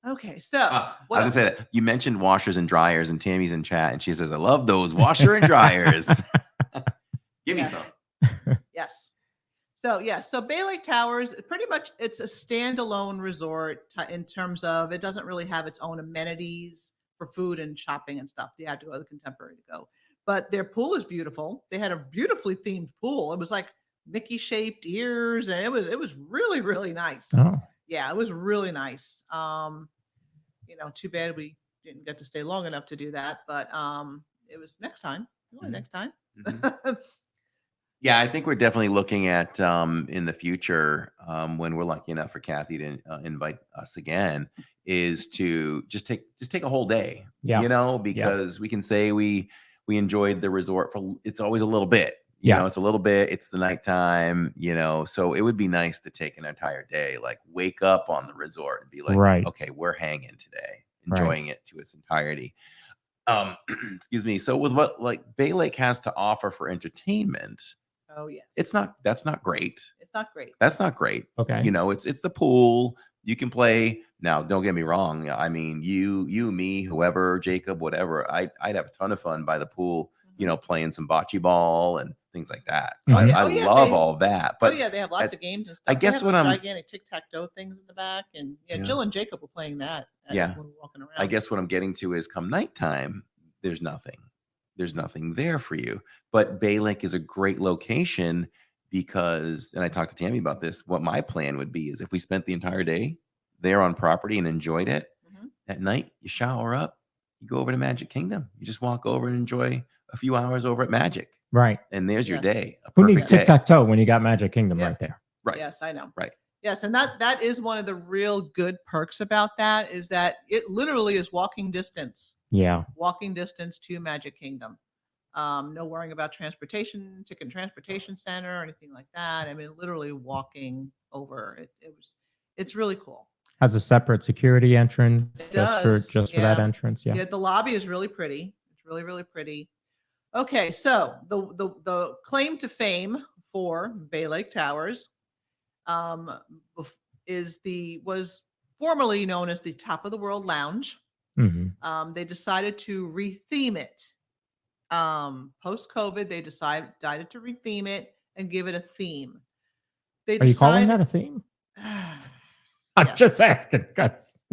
Okay, so I was gonna say that you mentioned washers and dryers, and Tammy's in chat, and she says, "I love those washer and dryers." Give me some. Yes. So Bay Lake Towers, pretty much it's a standalone resort in terms of it doesn't really have its own amenities for food and shopping and stuff. You have to go to the Contemporary to go. But their pool is beautiful. They had a beautifully themed pool. It was like Mickey shaped ears, and it was really, really nice. Oh. Yeah, it was really nice. Too bad we didn't get to stay long enough to do that, but it was next time. Next time. Yeah, I think we're definitely looking at in the future when we're lucky enough for Kathy to invite us again, is to just take a whole day. Yeah. Because we can say we enjoyed the resort for it's always a little bit. It's a little bit. It's the nighttime. So it would be nice to take an entire day, like wake up on the resort and be like, okay, we're hanging today, enjoying it to its entirety. Excuse me. So with what like Bay Lake has to offer for entertainment. Oh yeah. That's not great. It's not great. That's not great. Okay. It's the pool. You can play. Now, don't get me wrong. I mean, you, me, whoever, Jacob, whatever. I'd have a ton of fun by the pool, playing some bocce ball and things like that. I love all that. But they have lots of games and stuff. I guess they have gigantic tic-tac-toe things in the back, and Jill and Jacob were playing that. When we were walking around. I guess what I'm getting to is come nighttime, there's nothing. There's nothing there for you. But Bay Lake is a great location because, and I talked to Tammy about this, what my plan would be is if we spent the entire day there on property and enjoyed it, at night, you shower up, you go over to Magic Kingdom. You just walk over and enjoy a few hours over at Magic. Right. And there's your day. Who needs tic-tac-toe when you got Magic Kingdom right there? Right. Yes, I know. Right. Yes, and that is one of the real good perks about that is that it literally is walking distance. Yeah. Walking distance to Magic Kingdom. No worrying about transportation, transportation center or anything like that. I mean, literally walking over. It's really cool. Has a separate security entrance just for that entrance. Yeah. The lobby is really pretty. It's really, really pretty. Okay, so the claim to fame for Bay Lake Towers was formerly known as the Top of the World Lounge. They decided to retheme it. Post-COVID, they decided to retheme it and give it a theme. Are you calling that a theme? I'm just asking.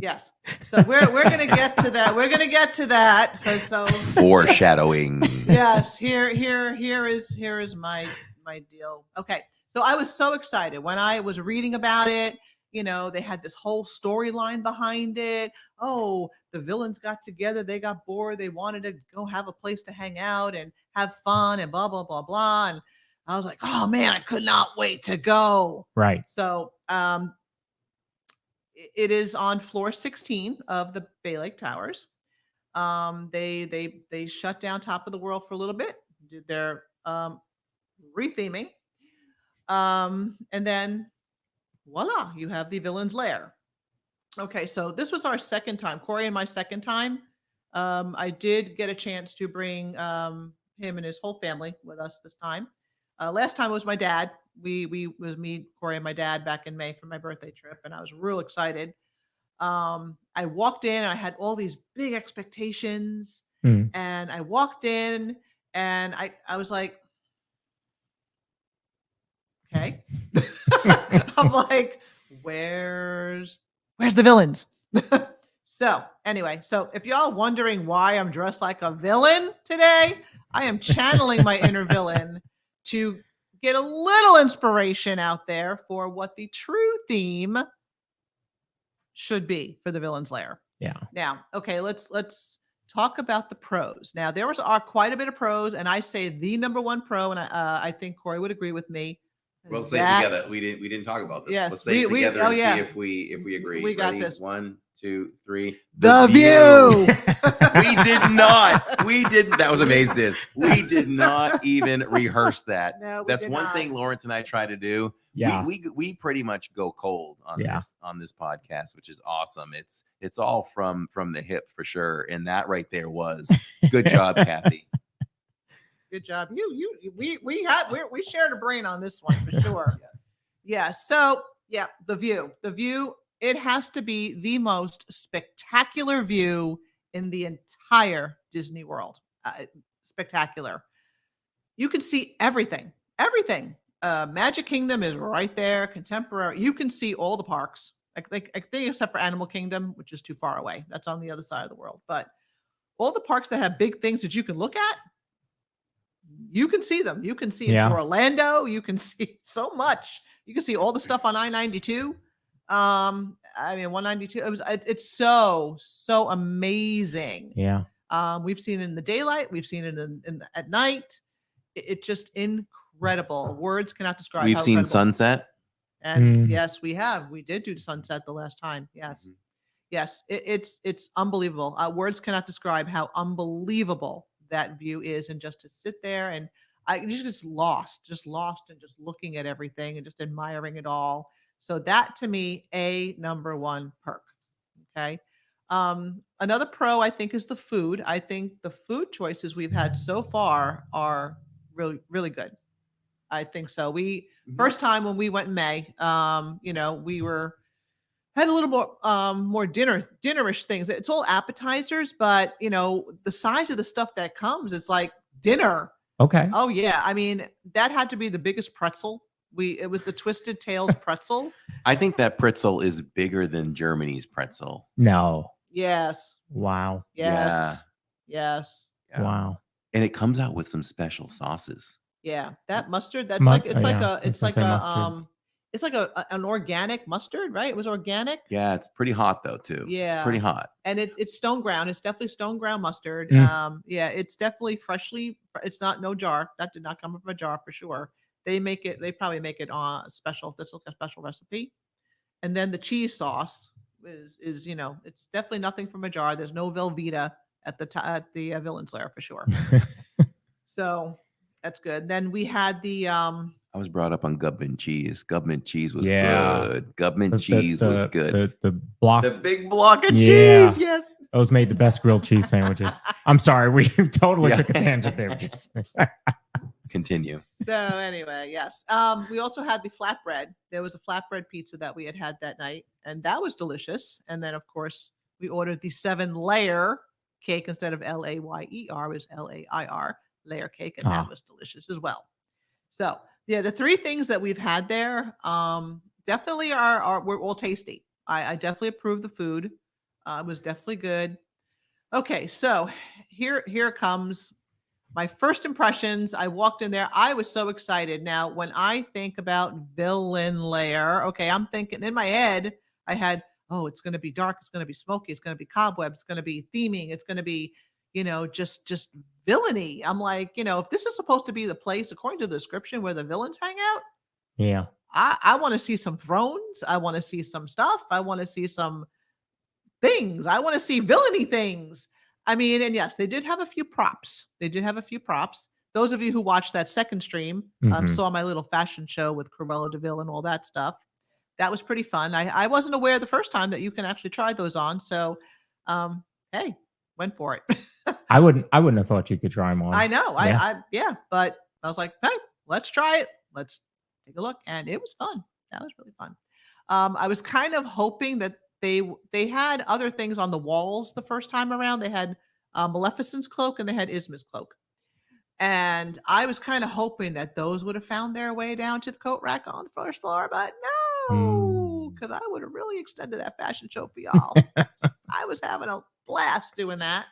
Yes. So we're gonna get to that. We're gonna get to that. So foreshadowing. Yes. Here is my deal. Okay. So I was so excited when I was reading about it. You know, they had this whole storyline behind it. Oh, the villains got together. They got bored. They wanted to go have a place to hang out and have fun and blah, blah, blah, blah. And I was like, oh man, I could not wait to go. Right. So it is on floor 16 of the Bay Lake Towers. They shut down Top of the World for a little bit, did their retheming. And then voila, you have the Villain's Lair. Okay, so this was our second time, Corey and my second time. I did get a chance to bring him and his whole family with us this time. Last time was my dad. We was me, Corey, and my dad back in May for my birthday trip, and I was real excited. I walked in, I had all these big expectations, and I walked in, and I was like, okay. I'm like, where's the villains? So anyway, so if y'all wondering why I'm dressed like a villain today, I am channeling my inner villain to get a little inspiration out there for what the true theme should be for the Villain's Lair. Yeah. Now, okay, let's talk about the pros. Now, there are quite a bit of pros, and I say the number one pro, and I think Corey would agree with me. Well, let's say it together. We didn't talk about this. Yes, let's say it together and see if we agree. We got Ready? this. 1, 2, 3. The view. We did not. We didn't. That was amazing. We did not even rehearse that. No, that's one thing Lawrence and I try to do. Yeah. We pretty much go cold on this podcast, which is awesome. It's all from the hip for sure. And that right there was good job, Kathy. Good job. We shared a brain on this one for sure. Yeah. So yeah, the view, it has to be the most spectacular view in the entire Disney World. Spectacular. You can see everything. Magic Kingdom is right there. Contemporary. You can see all the parks. I think except for Animal Kingdom, which is too far away. That's on the other side of the world. But all the parks that have big things that you can look at, you can see them. You can see into Orlando. You can see so much. You can see all the stuff on I-92. 192. It's so amazing. Yeah. We've seen it in the daylight. We've seen it at night. It's just incredible. Words cannot describe. We've seen sunset. And yes, we have. We did do sunset the last time. Yes. Yes. It's unbelievable. Words cannot describe how unbelievable that view is, and just to sit there and you're just lost and just looking at everything and just admiring it all. So that to me, a number one perk. Okay. Another pro I think is the food. I think the food choices we've had so far are really, really good. I think so. First time when we went in May, we had a little more dinnerish things. It's all appetizers, but the size of the stuff that comes is like dinner. Okay. Oh yeah. I mean, that had to be the biggest pretzel. It was the Twisted Tails pretzel. I think that pretzel is bigger than Germany's pretzel. No. Yes. Wow. Yes. Yeah. Yes. Yeah. Wow. And it comes out with some special sauces. Yeah. That mustard, it's like an organic mustard, right? It was organic. Yeah, it's pretty hot though too. Yeah, it's pretty hot. And it's stone ground. It's definitely stone ground mustard. Yeah, it's definitely freshly. It's no jar. That did not come from a jar for sure. They probably make it on special. This is a special recipe. And then the cheese sauce is it's definitely nothing from a jar. There's no Velveeta at the Villain's Lair for sure. So that's good. Then we had the I was brought up on Gubman cheese. Gubman cheese was good. Gubman cheese was good. The big block of cheese. Yes. Those made the best grilled cheese sandwiches. I'm sorry, we totally took a tangent there. Continue. So anyway, yes. We also had the flatbread. There was a flatbread pizza that we had that night, and that was delicious. And then, of course, we ordered the 7-layer cake instead of Layer. It was Lair layer cake, and that was delicious as well. So yeah, the three things that we've had there definitely were all tasty. I definitely approve the food. It was definitely good. Okay, so here comes my first impressions, I walked in there. I was so excited. Now, when I think about Villain Lair, okay, I'm thinking in my head, I had, oh, it's going to be dark. It's going to be smoky. It's going to be cobwebs. It's going to be theming. It's going to be, just villainy. I'm like, if this is supposed to be the place, according to the description, where the villains hang out, Yeah. I want to see some thrones. I want to see some stuff. I want to see some things. I want to see villainy things. I mean, and yes, they did have a few props. Those of you who watched that second stream saw my little fashion show with Cruella de Vil and all that stuff. That was pretty fun. I wasn't aware the first time that you can actually try those on. So, hey, went for it. I wouldn't have thought you could try them on. I know. Yeah. But I was like, hey, let's try it. Let's take a look. And it was fun. That was really fun. I was kind of hoping that they had other things on the walls the first time around. They had Maleficent's cloak and they had Isma's cloak. And I was kind of hoping that those would have found their way down to the coat rack on the first floor, but no, because I would have really extended that fashion show for y'all. I was having a blast doing that.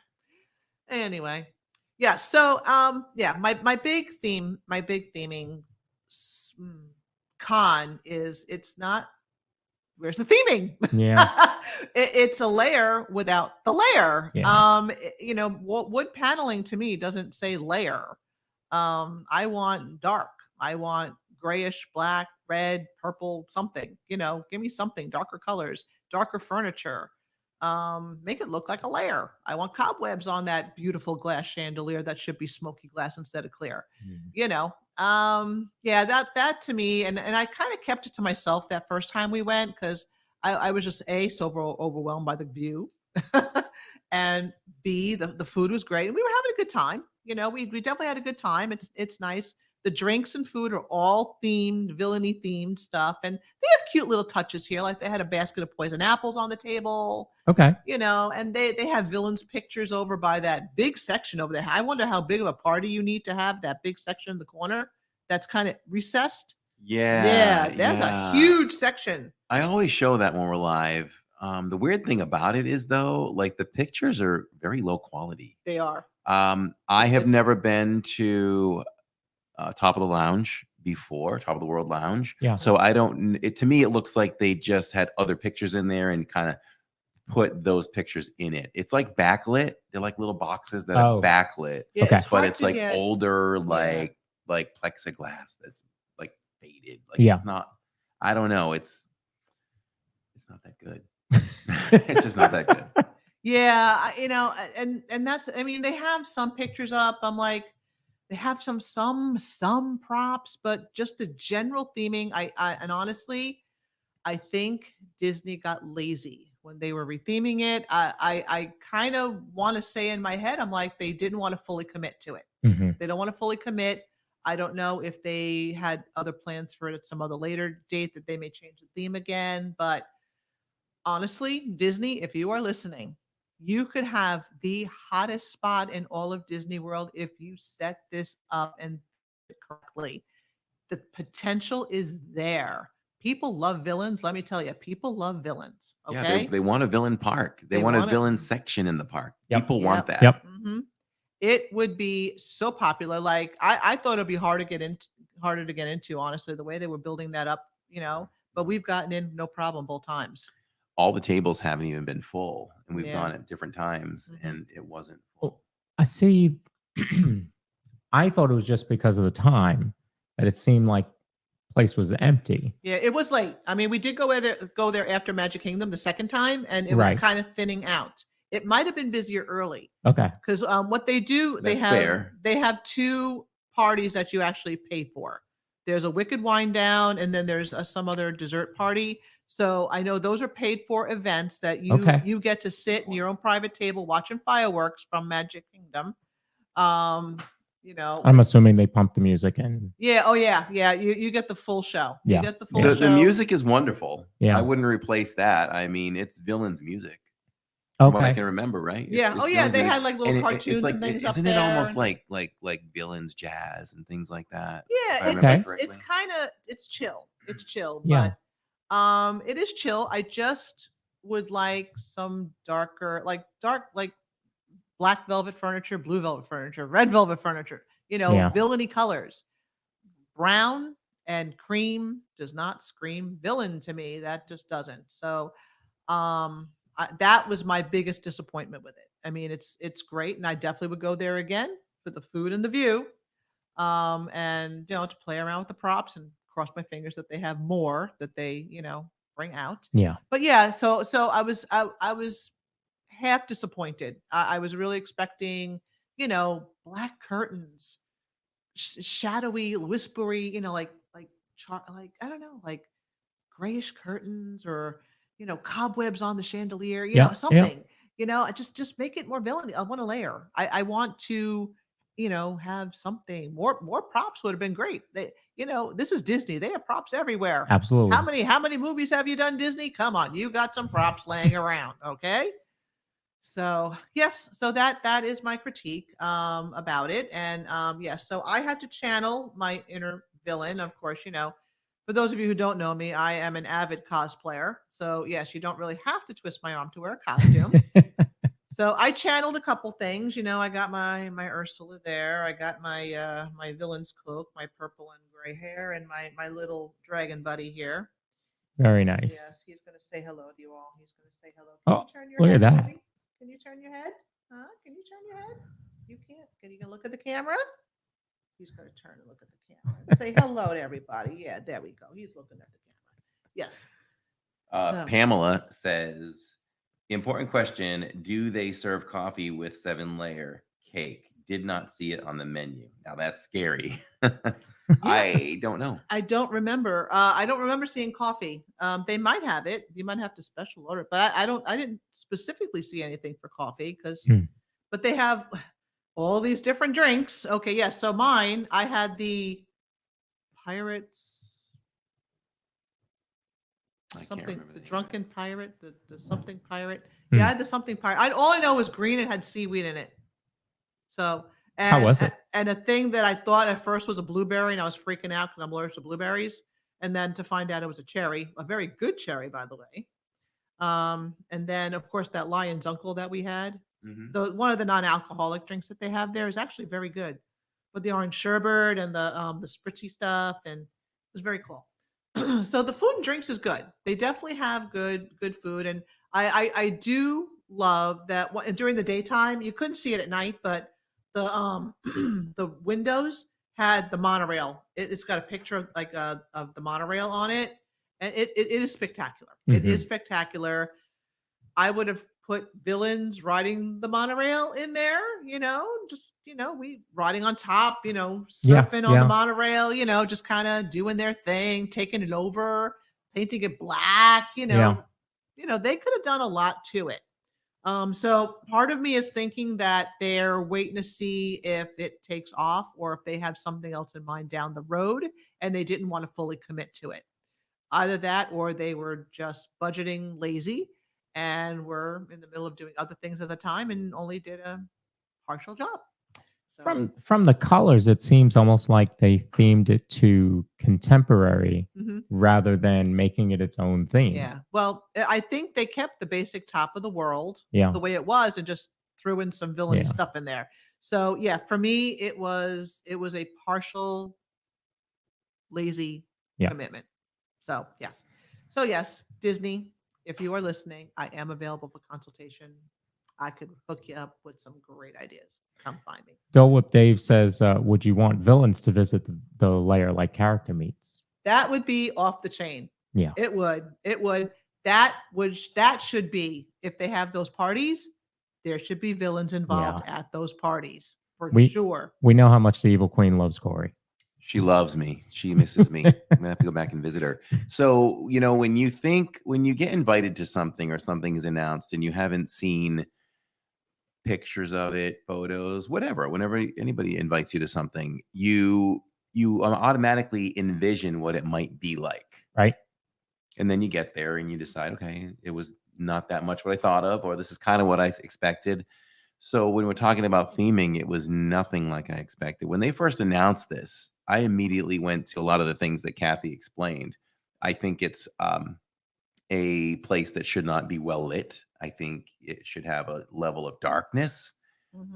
Anyway, yeah. So, my big theming con is it's not. Where's the theming? Yeah. It's a layer without the layer. Yeah. Wood paneling to me doesn't say layer. I want dark. I want grayish, black, red, purple, something. Give me something, darker colors, darker furniture. Make it look like a layer. I want cobwebs on that beautiful glass chandelier that should be smoky glass instead of clear. That to me, and I kind of kept it to myself that first time we went because I was just so overwhelmed by the view, and B, the food was great and we were having a good time. We definitely had a good time. It's nice. The drinks and food are all themed, villainy themed stuff, and they have cute little touches here. Like they had a basket of poison apples on the table. Okay. And they have villains pictures over by that big section over there. I wonder how big of a party you need to have that big section in the corner that's kind of recessed. Yeah. That's a huge section. I always show that when we're live. The weird thing about it is though, like the pictures are very low quality. They are. I have never been to Top of the Lounge before, Top of the World Lounge. Yeah. So I don't, to me, it looks like they just had other pictures in there and kind of put those pictures in it. It's like backlit. They're like little boxes that are backlit. Yeah, okay. But it's like older, like plexiglass that's like faded. Like it's not, I don't know. It's not that good. It's just not that good. Yeah. And that's, I mean, they have some pictures up. I'm like, they have some props, but just the general theming. And honestly, I think Disney got lazy when they were retheming it. I kind of want to say in my head, I'm like, they didn't want to fully commit to it. They don't want to fully commit. I don't know if they had other plans for it at some other later date that they may change the theme again. But honestly, Disney, if you are listening, you could have the hottest spot in all of Disney World if you set this up and correctly. The potential is there. People love villains. Let me tell you, people love villains. Okay. Yeah, they want a villain park. They want a villain section in the park. People want that. Yep. It would be so popular. Like I thought it'd be harder to get into, honestly, the way they were building that up, but we've gotten in no problem both times. All the tables haven't even been full, and we've gone at different times, and it wasn't full. I see. I thought it was just because of the time that it seemed like the place was empty. Yeah, it was late. I mean, we did go there after Magic Kingdom the second time, and it was kind of thinning out. It might have been busier early. Okay. Because what they do, they have two parties that you actually pay for. There's a Wicked Wine Down, and then there's some other dessert party. So I know those are paid for events that you get to sit in your own private table watching fireworks from Magic Kingdom. I'm assuming they pump the music in. Yeah. Oh yeah. Yeah. You get the full show. Yeah. You get the full show. The music is wonderful. Yeah. I wouldn't replace that. I mean, it's Villain's music. From what I can remember, right? Yeah. It's They had like little cartoons and things up there. Isn't it almost like Villain's jazz and things like that? Yeah. It's kind of, it's chill. It's chill. Yeah. But it is chill. I just would like some dark, like black velvet furniture, blue velvet furniture, red velvet furniture, Yeah. villainy colors. Brown and cream does not scream villain to me. That just doesn't. So that was my biggest disappointment with it. I mean, it's great, and I definitely would go there again for the food and the view, and to play around with the props and cross my fingers that they have more that they bring out. Yeah. But yeah, so I was half disappointed. I was really expecting black curtains, shadowy, whispery, like I don't know, like grayish curtains or cobwebs on the chandelier, Yeah. Yeah. something. Just make it more villainy. I want a layer. I want to have something more props would have been great. This is Disney. They have props everywhere. Absolutely. How many movies have you done, Disney? Come on, you got some props laying around, okay? So yes, so that is my critique about it. And yes, so I had to channel my inner villain. Of course, for those of you who don't know me, I am an avid cosplayer. So yes, you don't really have to twist my arm to wear a costume. So I channeled a couple things. I got my Ursula there. I got my my villain's cloak, my purple and gray hair, and my little dragon buddy here. Very nice. Yes, he's going to say hello to you all. He's going to say hello. Oh, look at that. Me? Can you turn your head? Huh? Can you turn your head? You can't. Can you look at the camera? He's going to turn and look at the camera and say hello to everybody. Yeah, there we go. He's looking at the camera. Yes. Pamela says, important question. Do they serve coffee with 7-layer cake? Did not see it on the menu. Now that's scary. I don't know. I don't remember. I don't remember seeing coffee. They might have it. You might have to special order, but I didn't specifically see anything for coffee but they have all these different drinks. Okay, yes. So mine, I had the pirates. Something, the drunken pirate, the something pirate. Yeah, I had the something pirate. All I know was green. It had seaweed in it. So how was it? And a thing that I thought at first was a blueberry, and I was freaking out because I'm allergic to blueberries. And then to find out it was a cherry, a very good cherry, by the way. And then of course that Lion's Uncle that we had, one of the non-alcoholic drinks that they have there is actually very good, with the orange sherbet and the spritzy stuff, and it was very cool. So the food and drinks is good. They definitely have good food, and I do love that during the daytime you couldn't see it at night, but the the windows had the monorail. It's got a picture of the monorail on it, and it is spectacular. It is spectacular. I would have put villains riding the monorail in there, we riding on top, surfing on the monorail, just kind of doing their thing, taking it over, painting it black, they could have done a lot to it. So part of me is thinking that they're waiting to see if it takes off or if they have something else in mind down the road and they didn't want to fully commit to it. Either that or they were just budgeting lazy and were in the middle of doing other things at the time and only did a partial job. So, from the colors, it seems almost like they themed it to contemporary rather than making it its own theme. Yeah. Well, I think they kept the basic top of the world the way it was and just threw in some villainy stuff in there. So yeah, for me, it was a partial lazy commitment. So yes, Disney, if you are listening, I am available for consultation. I could hook you up with some great ideas. Come find me. Dole Whip Dave says, would you want villains to visit the lair like character meets? That would be off the chain. Yeah. It would. That should be, if they have those parties, there should be villains involved at those parties for sure. We know how much the Evil Queen loves Corey. She loves me. She misses me. I'm gonna have to go back and visit her. So, when you get invited to something or something is announced and you haven't seen pictures of it, photos, whatever, whenever anybody invites you to something, you automatically envision what it might be like. Right. And then you get there and you decide, okay, it was not that much what I thought of, or this is kind of what I expected. So when we're talking about theming, it was nothing like I expected. When they first announced this, I immediately went to a lot of the things that Kathy explained. I think it's a place that should not be well lit. I think it should have a level of darkness.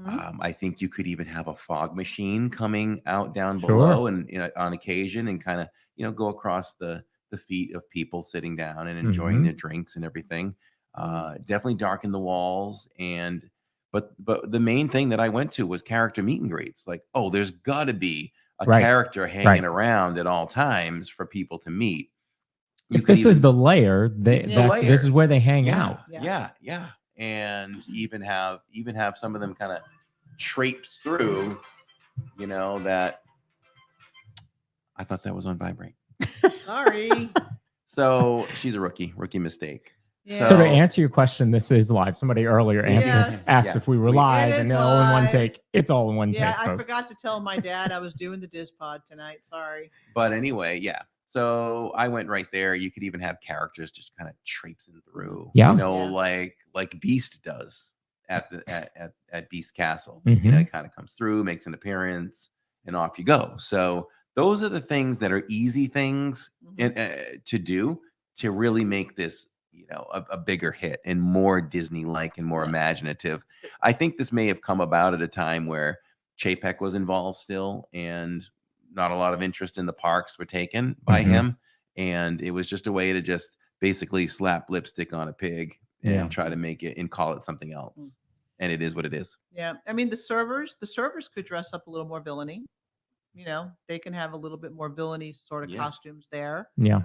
I think you could even have a fog machine coming out down Sure. below, and on occasion, and kind of go across the feet of people sitting down and enjoying their drinks and everything. Definitely darken the walls, and but the main thing that I went to was character meet and greets. Like, oh, there's got to be a Right. character hanging around at all times for people to meet. If this is the Lair, this is where they hang out. Yeah. And even have some of them kind of traipse through, that I thought that was on vibrate. Sorry. So she's a rookie mistake. Yeah. So to answer your question, this is live. Somebody earlier asked if we were live, and all in one take. It's all in one take. Yeah, I folks. forgot to tell my dad I was doing the Diz Pod tonight. Sorry. But anyway, yeah. So I went right there. You could even have characters just kind of traipsing through. Yeah. Like Beast does at Beast Castle. Mhm. It kind of comes through, makes an appearance, and off you go. So those are the things that are easy things to do to really make this a bigger hit and more Disney-like and more imaginative. I think this may have come about at a time where Chapek was involved still, and not a lot of interest in the parks were taken by him, and it was just a way to just basically slap lipstick on a pig and try to make it and call it something else. And it is what it is. Yeah, I mean the servers could dress up a little more villainy. They can have a little bit more villainy sort of costumes there. Yeah.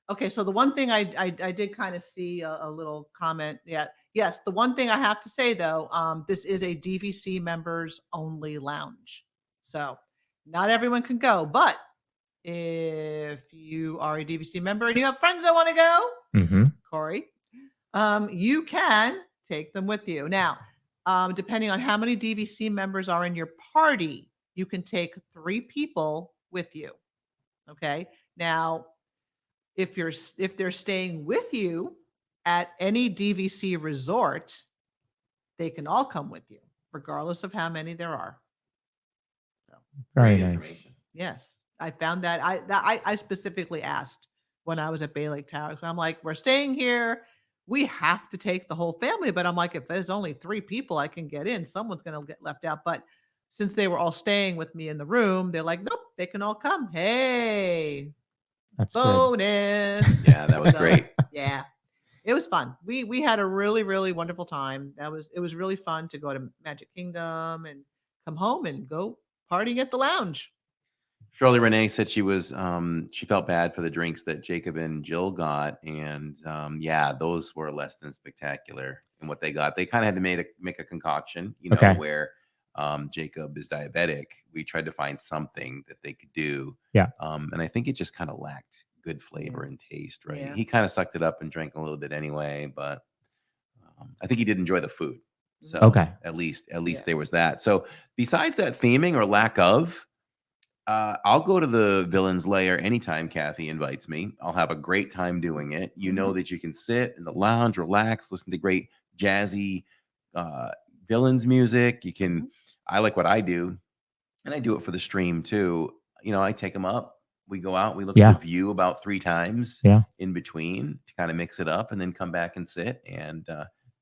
Okay, so the one thing I did kind of see a little comment. Yeah, yes. The one thing I have to say though, this is a DVC members only lounge, so not everyone can go. But if you are a DVC member and you have friends that want to go, Corey, you can take them with you. Now, depending on how many DVC members are in your party, you can take 3 people with you. Okay. Now, if they're staying with you at any DVC resort, they can all come with you, regardless of how many there are. So, very nice. Yes, I found that. I specifically asked when I was at Bay Lake Tower. So I'm like, we're staying here. We have to take the whole family, but I'm like, if there's only 3 people I can get in, someone's going to get left out. But since they were all staying with me in the room, they're like, nope, they can all come. Hey, that's bonus. Good. Yeah, that was great. Yeah, it was fun. We had a really, really wonderful time. It was really fun to go to Magic Kingdom and come home and go partying at the lounge. Shirley Renee said she felt bad for the drinks that Jacob and Jill got, and those were less than spectacular in what they got. They kind of had to make a concoction, where Jacob is diabetic. We tried to find something that they could do, and I think it just kind of lacked good flavor and taste. Right? Yeah. He kind of sucked it up and drank a little bit anyway, but I think he did enjoy the food. So at least there was that. So besides that theming or lack of. I'll go to the Villains Lair anytime Kathy invites me. I'll have a great time doing it. You know that you can sit in the lounge, relax, listen to great jazzy Villains music. You can. I like what I do, and I do it for the stream too. I take them up. We go out. We look at the view about 3 times in between to kind of mix it up, and then come back and sit and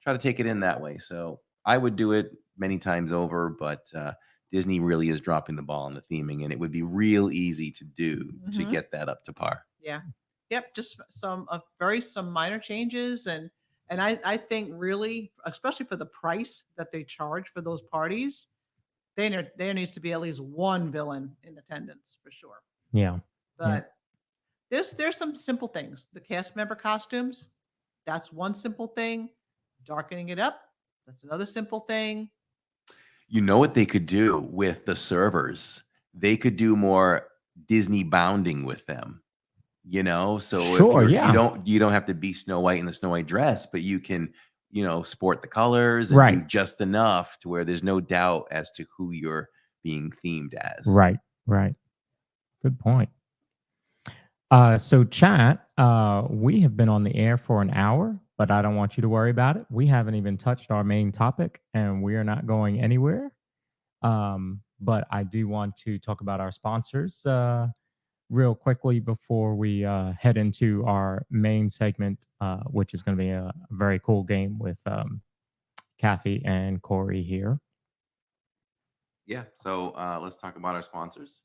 try to take it in that way. So I would do it many times over, but Disney really is dropping the ball on the theming, and it would be real easy to do to get that up to par. Yeah. Yep. Just some minor changes. And I think really, especially for the price that they charge for those parties, there needs to be at least 1 villain in attendance for sure. Yeah. But there's some simple things. The cast member costumes, that's one simple thing. Darkening it up, that's another simple thing. You know what they could do with the servers? They could do more Disney bounding with them. So if you don't have to be Snow White in the Snow White dress, but you can, sport the colors and do just enough to where there's no doubt as to who you're being themed as. Right. Good point. So chat, we have been on the air for an hour, but I don't want you to worry about it. We haven't even touched our main topic, and we are not going anywhere. But I do want to talk about our sponsors real quickly before we head into our main segment, which is going to be a very cool game with Kathy and Corey here. Yeah. So let's talk about our sponsors.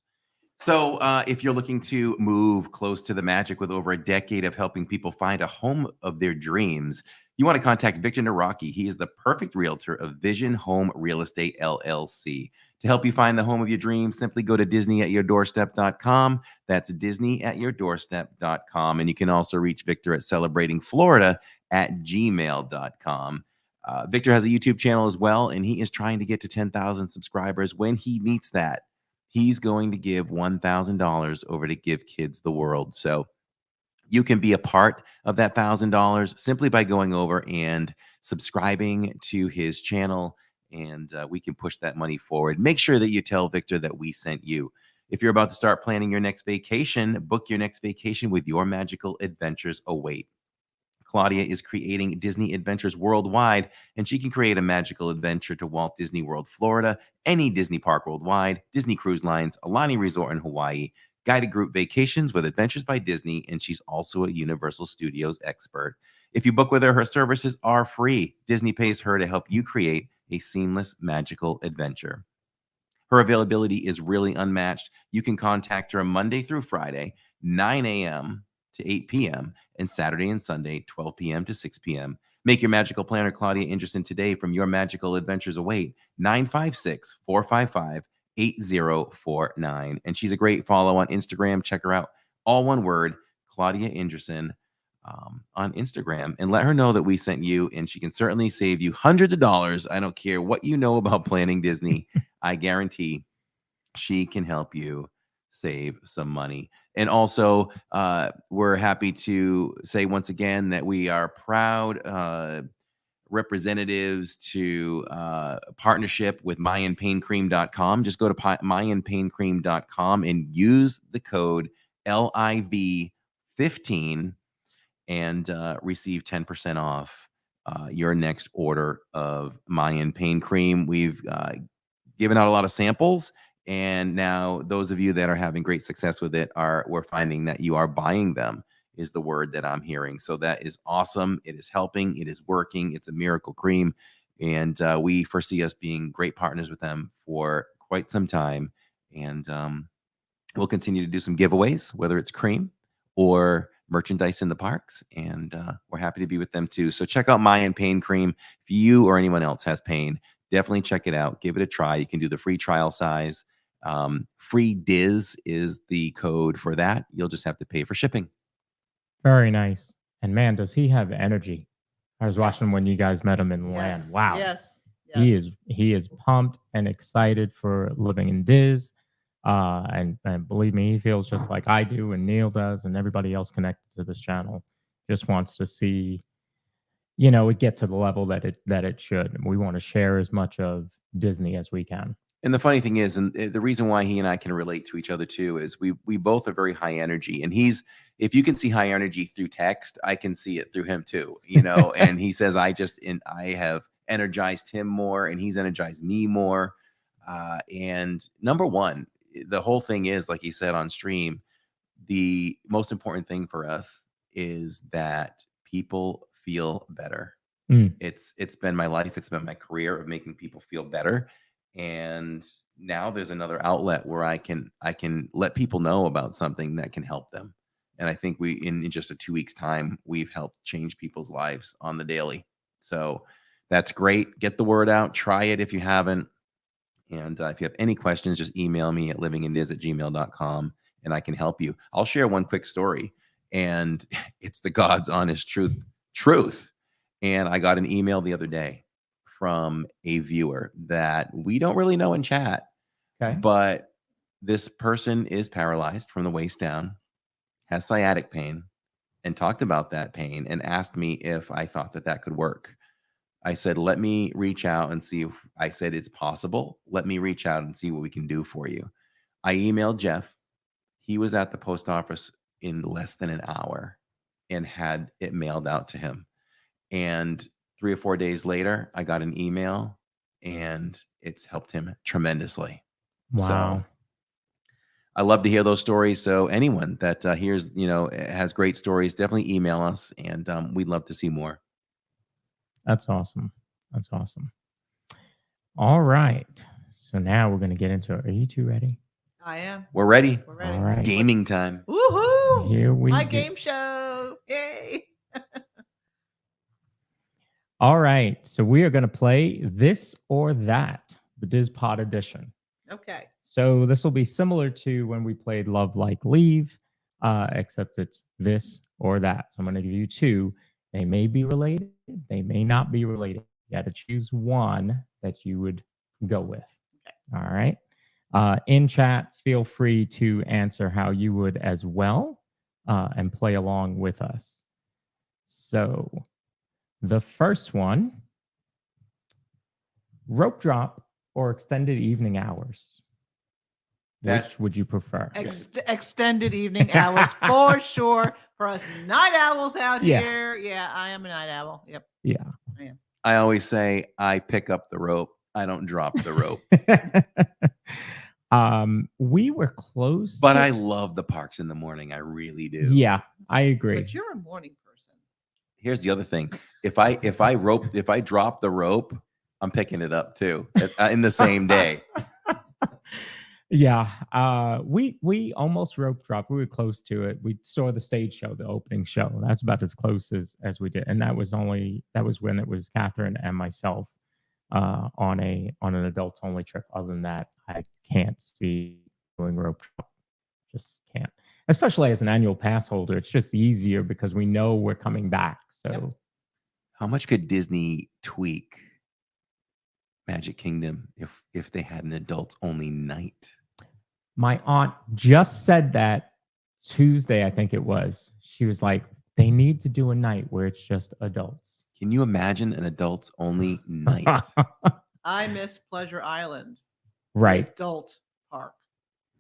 So, if you're looking to move close to the magic with over a decade of helping people find a home of their dreams, you want to contact Victor Naraki. He is the perfect realtor of Vision Home Real Estate LLC. To help you find the home of your dreams, simply go to DisneyAtYourDoorstep.com. That's DisneyAtYourDoorstep.com. And you can also reach Victor at celebratingflorida@gmail.com. Victor has a YouTube channel as well, and he is trying to get to 10,000 subscribers. When he meets that, he's going to give $1,000 over to Give Kids the World. So you can be a part of that $1,000 simply by going over and subscribing to his channel, and we can push that money forward. Make sure that you tell Victor that we sent you. If you're about to start planning your next vacation, book your next vacation with Your Magical Adventures Await. Claudia is creating Disney adventures worldwide, and she can create a magical adventure to Walt Disney World, Florida, any Disney park worldwide, Disney Cruise Lines, Alani Resort in Hawaii, guided group vacations with Adventures by Disney, and she's also a Universal Studios expert. If you book with her, her services are free. Disney pays her to help you create a seamless, magical adventure. Her availability is really unmatched. You can contact her Monday through Friday, 9 a.m. to 8 p.m., and Saturday and Sunday, 12 p.m. to 6 p.m. Make your magical planner, Claudia Anderson, today from Your Magical Adventures Await, 956-455-8049. And she's a great follow on Instagram. Check her out. All one word, Claudia Anderson, on Instagram, and let her know that we sent you, and she can certainly save you hundreds of dollars. I don't care what you know about planning Disney. I guarantee she can help you save some money. And also, we're happy to say once again that we are proud representatives to partnership with MayanPainCream.com. Just go to MayanPainCream.com and use the code LIV15 and receive 10% off your next order of Mayan Pain Cream. We've given out a lot of samples, and now those of you that are having great success with it we're finding that you are buying them, is the word that I'm hearing. So that is awesome. It is helping. It is working. It's a miracle cream. And we foresee us being great partners with them for quite some time. And we'll continue to do some giveaways, whether it's cream or merchandise in the parks. And we're happy to be with them too. So check out Mayan Pain Cream. If you or anyone else has pain, definitely check it out. Give it a try. You can do the free trial size. Free Diz is the code for that. You'll just have to pay for shipping. Very nice. And man, does he have energy. I was watching when you guys met him in Land. Wow. Yes. He is pumped and excited for living in Diz. And believe me, he feels just like I do and Neil does and everybody else connected to this channel. Just wants to see, it get to the level that it should. We want to share as much of Disney as we can. And the funny thing is, and the reason why he and I can relate to each other too, is we both are very high energy. And if you can see high energy through text, I can see it through him too, and he says, I have energized him more and he's energized me more. And number one, the whole thing is, like he said on stream, the most important thing for us is that people feel better. It's been my life. It's been my career of making people feel better. And now there's another outlet where I can let people know about something that can help them. And I think in just a 2 weeks time, we've helped change people's lives on the daily. So that's great. Get the word out. Try it if you haven't. And if you have any questions, just email me at livingindiz@gmail.com and I can help you. I'll share one quick story, and it's the God's honest truth. And I got an email the other day from a viewer that we don't really know in chat, but this person is paralyzed from the waist down, has sciatic pain, and talked about that pain and asked me if I thought that could work. I said, let me reach out and see I said, it's possible. Let me reach out and see what we can do for you. I emailed Jeff. He was at the post office in less than an hour and had it mailed out to him. And 3 or 4 days later, I got an email and it's helped him tremendously. Wow. So I love to hear those stories. So anyone that hears, has great stories, definitely email us, and we'd love to see more. That's awesome. That's awesome. All right. So now we're going to get into it. Are you two ready? I am. We're ready. We're ready. All right. It's gaming time. Woohoo! Here we My go. game show. Yay! All right. So we are going to play This or That, the Diz Pod edition. Okay. So this will be similar to when we played Love Like Leave, except it's this or that. So I'm going to give you two. They may be related. They may not be related. You got to choose one that you would go with. Okay. All right. In chat, feel free to answer how you would as well and play along with us. So the first one, rope drop or extended evening hours. Which would you prefer? Extended evening hours for sure. For us night owls out here. Yeah, I am a night owl. Yep. Yeah. I am. I always say I pick up the rope. I don't drop the rope. We were close. But I love the parks in the morning. I really do. Yeah, I agree. But you're a morning person. Here's the other thing. If I drop the rope, I'm picking it up too in the same day. Yeah, we almost rope dropped. We were close to it. We saw the stage show, the opening show. That's about as close as we did, and that was when it was Catherine and myself on an adults only trip. Other than that, I can't see doing rope drop. Just can't. Especially as an annual pass holder, it's just easier because we know we're coming back. So, Yep. How much could Disney tweak Magic Kingdom if they had an adults only night? My aunt just said that Tuesday, I think it was. She was like, they need to do a night where it's just adults. Can you imagine an adults only night? I miss Pleasure Island. Right. The adult park.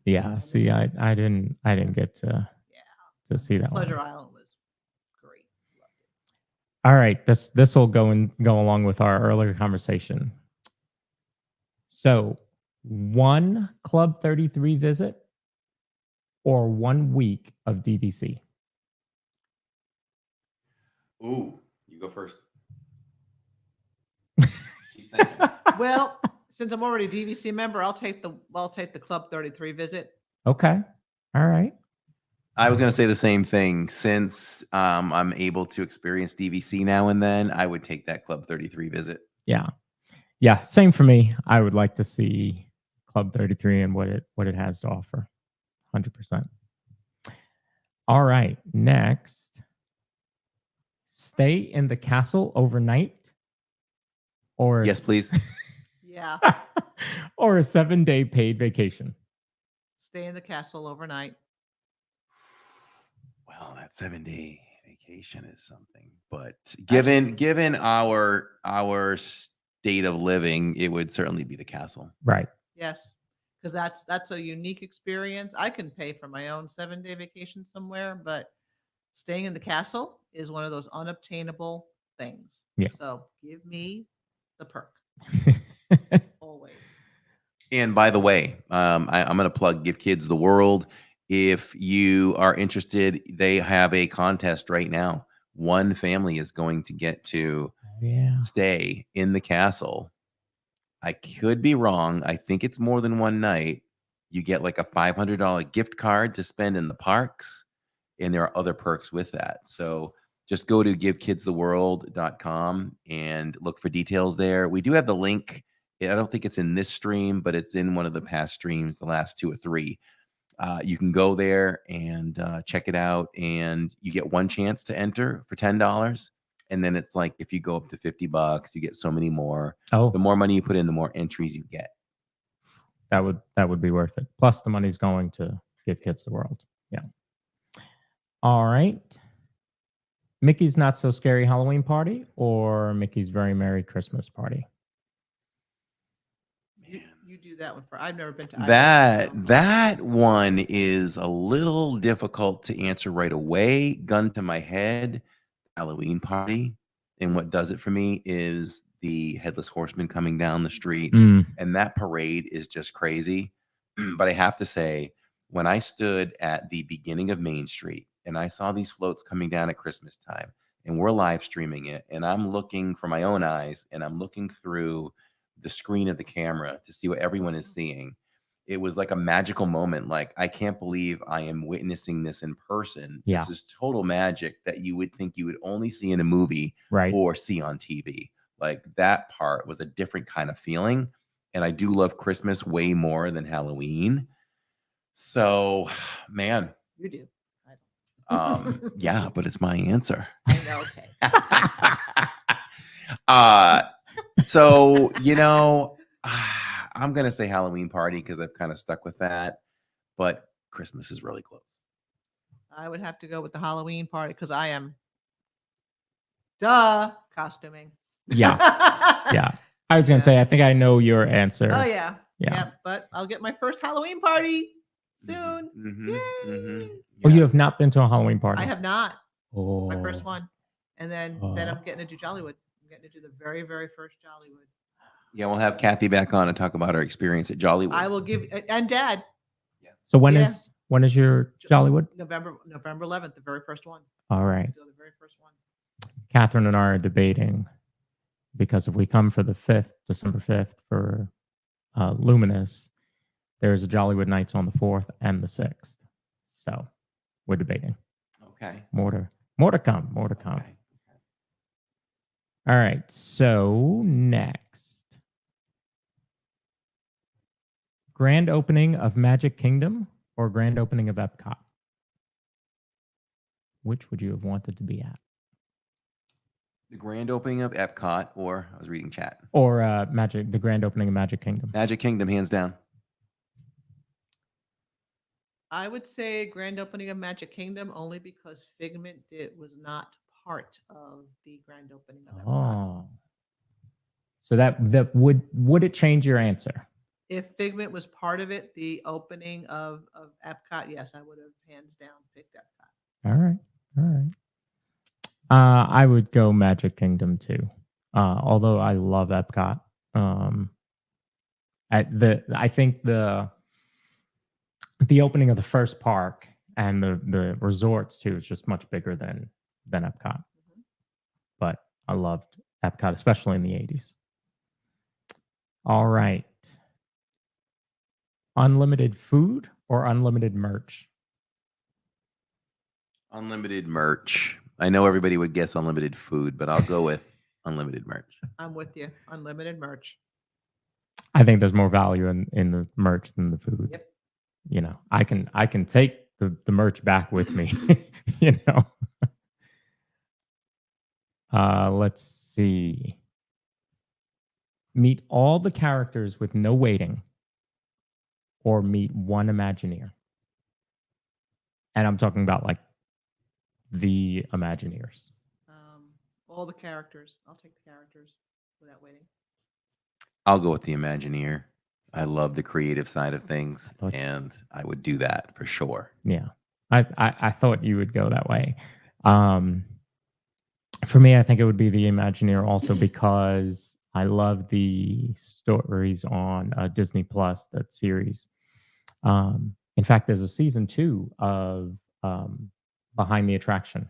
Yeah. See, I didn't get to see that Pleasure one. Island was great. All right. This will go along with our earlier conversation. So, one Club 33 visit or 1 week of DVC? Ooh, you go first. Well, since I'm already a DVC member, I'll take the Club 33 visit. Okay. All right. I was going to say the same thing. Since I'm able to experience DVC now and then, I would take that Club 33 visit. Yeah. Yeah. Same for me. I would like to see Club 33 and what it has to offer. 100%. All right. Next. Stay in the castle overnight or Yes, please. Yeah. or a 7-day paid vacation. Stay in the castle overnight. Well, that 7-day vacation is something, but given our state of living, it would certainly be the castle. Right. Yes. Because that's a unique experience. I can pay for my own 7-day vacation somewhere, but staying in the castle is one of those unobtainable things. Yeah. So give me the perk. Always. And by the way, I'm going to plug Give Kids the World. If you are interested, they have a contest right now. One family is going to get to stay in the castle. I could be wrong. I think it's more than one night. You get like a $500 gift card to spend in the parks, and there are other perks with that. So just go to givekidstheworld.com and look for details there. We do have the link. I don't think it's in this stream, but it's in one of the past streams, the last 2 or 3. You can go there and check it out, and you get one chance to enter for $10. And then it's like, if you go up to $50, you get so many more. Oh, The more money you put in, the more entries you get. that would be worth it. Plus the money's going to Give Kids the World. Yeah. All right. Mickey's Not So Scary Halloween Party or Mickey's Very Merry Christmas Party? You do that one for. I've never been to that one is a little difficult to answer right away. Gun to my head, Halloween Party. And what does it for me is the Headless Horseman coming down the street. And that parade is just crazy. But I have to say, when I stood at the beginning of Main Street and I saw these floats coming down at Christmas time, and we're live streaming it, and I'm looking from my own eyes, and I'm looking through the screen of the camera to see what everyone is seeing. It was like a magical moment. Like, I can't believe I am witnessing this in person. Yeah. This is total magic that you would think you would only see in a movie Right. or see on TV. Like, that part was a different kind of feeling. And I do love Christmas way more than Halloween. So, man, You do. yeah, but it's my answer. I know. Okay. So, I'm going to say Halloween party because I've kind of stuck with that, but Christmas is really close. I would have to go with the Halloween party because I am costuming. Yeah. Yeah. I was going to say, I think I know your answer. Oh, yeah. Yeah. Yep, but I'll get my first Halloween party soon. Yay! Oh, you have not been to a Halloween party? I have not. Oh. My first one. And then I'm getting to do Jollywood. I'm getting to do the very, very first Jollywood. Yeah, we'll have Kathy back on and talk about her experience at Jollywood. I will give, and Dad. Yeah. So when is your Jollywood? November 11th, the very first one. All right. The very first one. Catherine and I are debating, because if we come for the 5th, December 5th for Luminous, there's a Jollywood Nights on the 4th and the 6th. So we're debating. Okay. More to come. More to come. Okay. All right. So next, grand opening of Magic Kingdom or grand opening of Epcot? Which would you have wanted to be at? The grand opening of Epcot, or I was reading chat. Or the grand opening of Magic Kingdom. Magic Kingdom, hands down. I would say grand opening of Magic Kingdom only because Figment was not part of the grand opening of Epcot. Oh. So that would it change your answer? If Figment was part of it, the opening of Epcot, yes, I would have hands down picked Epcot. All right. I would go Magic Kingdom too. Although I love Epcot. I think the opening of the first park and the resorts too is just much bigger than Epcot. Mm-hmm. But I loved Epcot, especially in the 80s. All right. Unlimited food or unlimited merch? Unlimited merch. I know everybody would guess unlimited food, but I'll go with unlimited merch. I'm with you. Unlimited merch. I think there's more value in the merch than the food. Yep. I can take the merch back with me. Let's see. Meet all the characters with no waiting, or meet one Imagineer. And I'm talking about like the Imagineers. All the characters. I'll take the characters without waiting. I'll go with the Imagineer. I love the creative side of things, and I would do that for sure. Yeah, I thought you would go that way. For me, I think it would be the Imagineer also because I love the stories on Disney Plus, that series. In fact, there's a season 2 of Behind the Attraction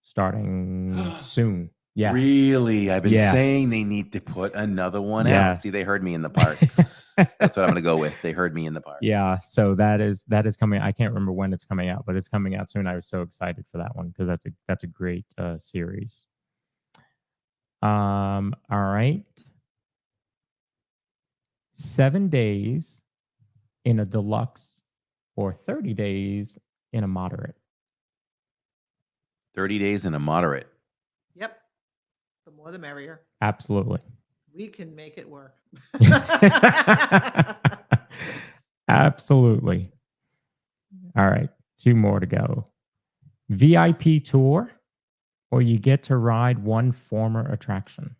starting soon. Yes. Really? I've been saying they need to put another one out. See, they heard me in the parks. That's what I'm going to go with. They heard me in the park. Yeah. So that is coming. I can't remember when it's coming out, but it's coming out soon. I was so excited for that one because that's a great series. All right. 7 days in a deluxe or 30 days in a moderate? 30 days in a moderate. Yep. The more the merrier. Absolutely. We can make it work. Absolutely. All right. 2 more to go. VIP tour, or you get to ride one former attraction?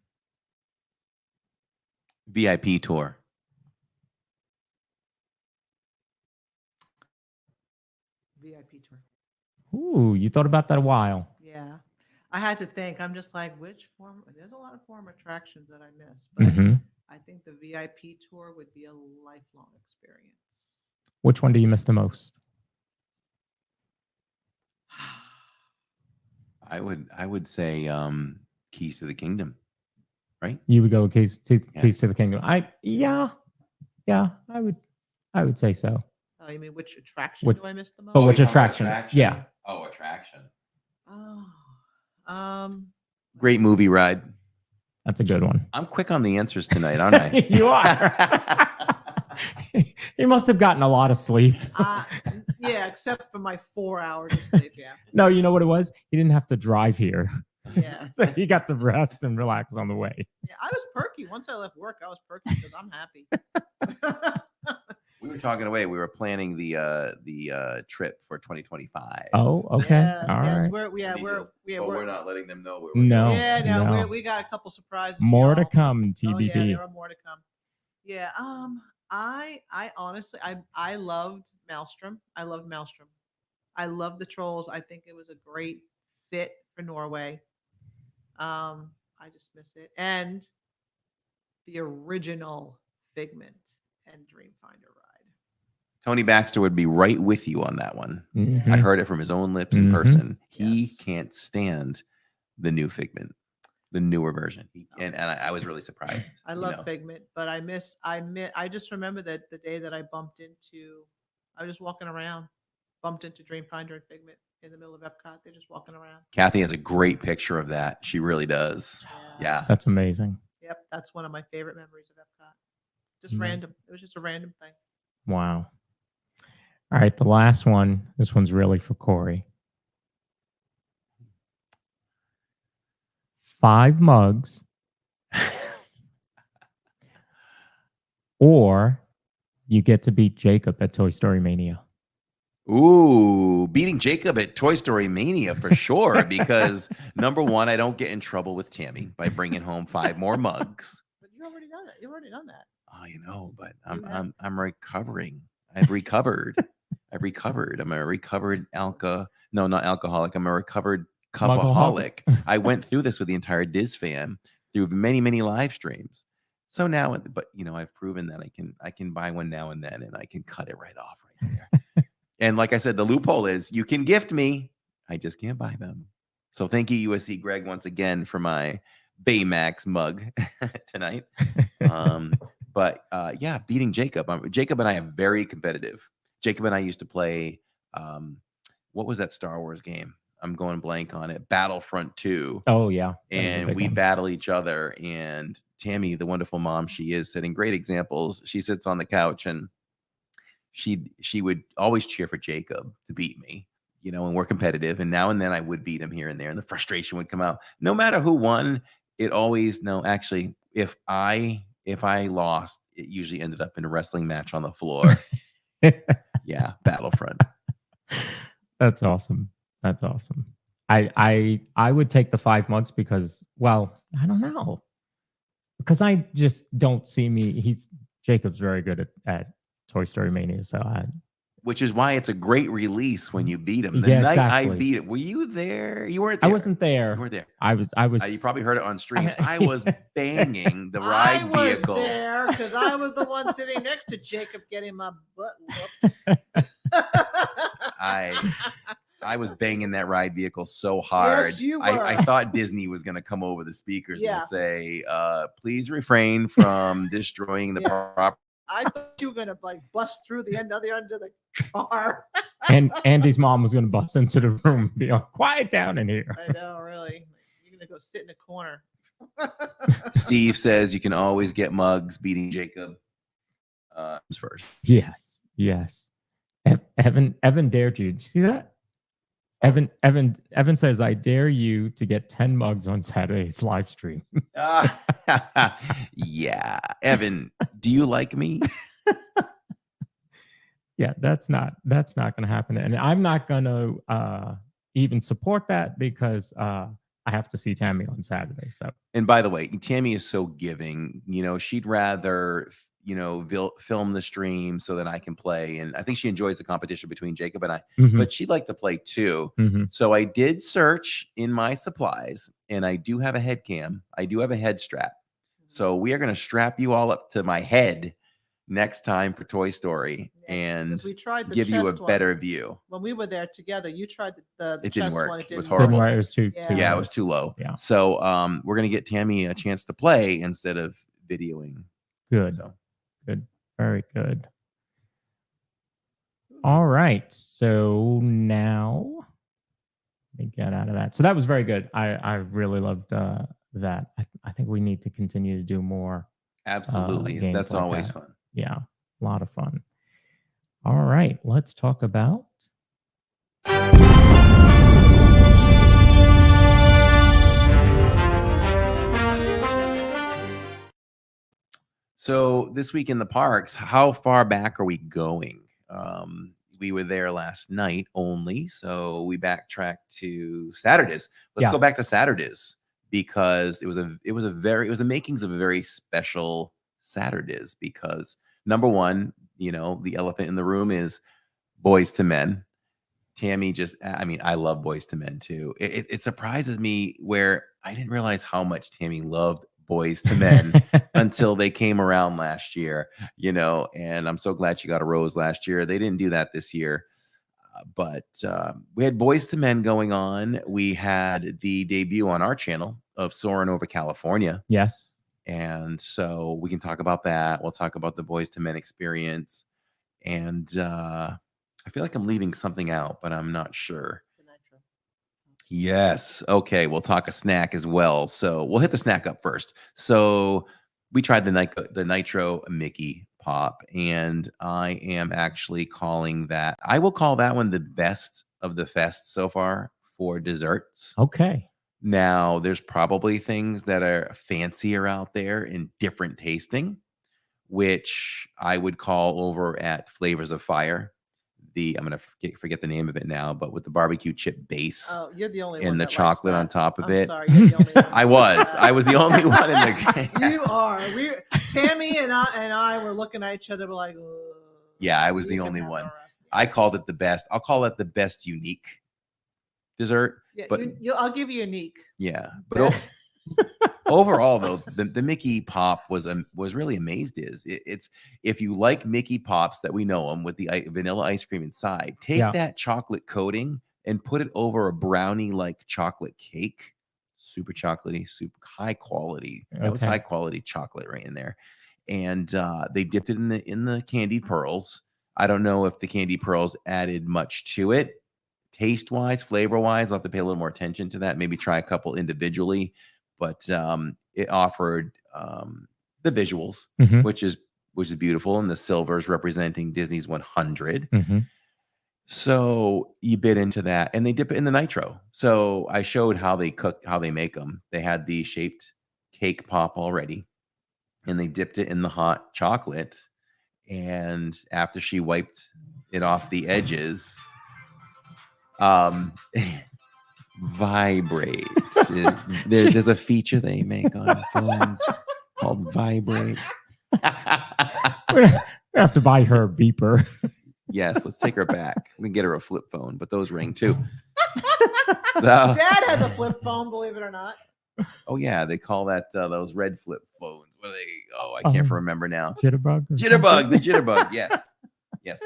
VIP tour. VIP tour. Ooh, you thought about that a while. Yeah. I had to think. I'm just like, which form? There's a lot of former attractions that I miss, but I think the VIP tour would be a lifelong experience. Which one do you miss the most? I would say Keys to the Kingdom, right? You would go with Keys to the Kingdom. Yeah, I would say so. Oh, you mean which attraction do I miss the most? But which attraction? Yeah. Oh, attraction. Oh, great movie ride. That's a good one. I'm quick on the answers tonight, aren't I? You are. He must have gotten a lot of sleep. Yeah, except for my 4 hours of sleep. Yeah. No, you know what it was? He didn't have to drive here. Yeah. So he got to rest and relax on the way. Yeah, I was perky. Once I left work, I was perky because I'm happy. We were talking away. We were planning the trip for 2025. Oh, okay. Yes, All right. We're not letting them know where No. going. Yeah, no. We got a couple surprises. More to come, TBD. Oh, yeah, there are more to come. Yeah. I honestly, I loved Maelstrom. I loved Maelstrom. I love the Trolls. I think it was a great fit for Norway. I just miss it. And the original Figment and Dreamfinder ride. Tony Baxter would be right with you on that one. Mm-hmm. I heard it from his own lips in person. He Yes. can't stand the new Figment, the newer version. And I was really surprised. I love Figment, but I just remember that the day that I was just walking around, bumped into Dreamfinder and Figment in the middle of Epcot. They're just walking around. Kathy has a great picture of that. She really does. Yeah. That's amazing. Yep. That's one of my favorite memories of Epcot. Just random. It was just a random thing. Wow. All right. The last one. This one's really for Corey. 5 mugs. Or you get to beat Jacob at Toy Story Mania. Ooh, beating Jacob at Toy Story Mania for sure. Because number one, I don't get in trouble with Tammy by bringing home 5 more mugs. But you already done that. You've already done that. Oh, but I'm recovering. I've recovered. I'm a recovered not alcoholic. I'm a recovered cupaholic. I went through this with the entire Diz fam through many, many live streams. So now, but I've proven that I can buy one now and then, and I can cut it right off right there. And like I said, the loophole is you can gift me. I just can't buy them. So thank you, USC Greg, once again for my Baymax mug tonight. But yeah, beating Jacob. Jacob and I are very competitive. Jacob and I used to play, what was that Star Wars game? I'm going blank on it. Battlefront 2. Oh, yeah. And we battle each other. And Tammy, the wonderful mom she is, setting great examples. She sits on the couch and she would always cheer for Jacob to beat me, and we're competitive. And now and then I would beat him here and there. And the frustration would come out. No matter who won, actually, if I lost, it usually ended up in a wrestling match on the floor. Yeah, Battlefront. That's awesome. I would take the 5 months because, well, I don't know. Because I just don't see Jacob's very good at Toy Story Mania. So which is why it's a great release when you beat him. The night I beat it. Were you there? You weren't there. I wasn't there. You weren't there. I was. You probably heard it on stream. I was banging the ride vehicle. I was there because I was the one sitting next to Jacob getting my butt whooped. I was banging that ride vehicle so hard. Yes, you were. I thought Disney was going to come over the speakers and say, please refrain from destroying the property. I thought you were going to bust through the other end of the car. And Andy's mom was going to bust into the room and be like, quiet down in here. I know, really. You're going to go sit in the corner. Steve says you can always get mugs beating Jacob first. Yes. Evan dared you. Did you see that? Evan says, I dare you to get 10 mugs on Saturday's live stream. Yeah. Evan, do you like me? Yeah, that's not going to happen. And I'm not going to even support that because I have to see Tammy on Saturday. So, and by the way, Tammy is so giving, she'd rather film the stream so that I can play. And I think she enjoys the competition between Jacob and I, but she'd like to play too. So I did search in my supplies and I do have a head cam. I do have a head strap. So we are going to strap you all up to my head next time for Toy Story and because we tried the give you a chest better one. view. When we were there together, you tried the It didn't chest work. one. It was work. horrible. It was too Yeah, low. it was too low. Yeah. So we're gonna get Tammy a chance to play instead of videoing. Good. So Good. Very good. All right. So now let me get out of that. So that was very good. I really loved that. I think we need to continue to do more. absolutely, games that's like always that. fun. Yeah, a lot of fun. All right, let's talk about. So this week in the parks, how far back are we going? We were there last night only, so we backtracked to Saturdays. Let's Yeah. go back to Saturdays because it was the makings of a very special Saturdays because number one, the elephant in the room is Boys to Men. Tammy I love Boys to Men too. It surprises me where I didn't realize how much Tammy loved Boys to Men until they came around last year, and I'm so glad she got a rose last year. They didn't do that this year. But we had Boys to Men going on. We had the debut on our channel of Soarin' Over California. Yes. And so we can talk about that. We'll talk about the Boys to Men experience. And I feel like I'm leaving something out, but I'm not sure. Yes. Okay. We'll talk a snack as well. So we'll hit the snack up first. So we tried the Nitro Mickey Pop, and I am actually I will call that one the best of the fest so far for desserts. Okay. Now, there's probably things that are fancier out there and different tasting, which I would call over at Flavors of Fire. I'm gonna forget the name of it now, but with the barbecue chip base. Oh, you're the only one. And the that chocolate likes on that. top of I'm it. Sorry, you're the only one. I was the only one in the. You are. Tammy and I were looking at each other. We're like, ugh. Yeah, I was the You can only have one. the rest. I called it the best. I'll call it the best unique dessert. Yeah, but I'll give you unique. yeah, but overall though, the Mickey Pop was really amazed. It's if you like Mickey Pops that we know them with the vanilla ice cream inside, take that chocolate coating and put it over a brownie like chocolate cake. Super chocolatey, super high quality. That was high quality chocolate right in there. And they dipped it in the candied pearls. I don't know if the candied pearls added much to it, taste wise, flavor wise. I'll have to pay a little more attention to that. Maybe try a couple individually, but it offered the visuals, which is beautiful, and the silvers representing Disney's 100. So you bit into that, and they dip it in the nitro. So I showed how they make them. They had the shaped cake pop already, and they dipped it in the hot chocolate. And after she wiped it off the edges, vibrate. There's a feature they make on phones called Vibrate. We have to buy her a beeper. Yes, let's take her back. We can get her a flip phone, but those ring too. So Dad has a flip phone, believe it or not. Oh yeah, they call that those red flip phones. What are they? Oh, I can't remember now. Jitterbug. The jitterbug. Yes.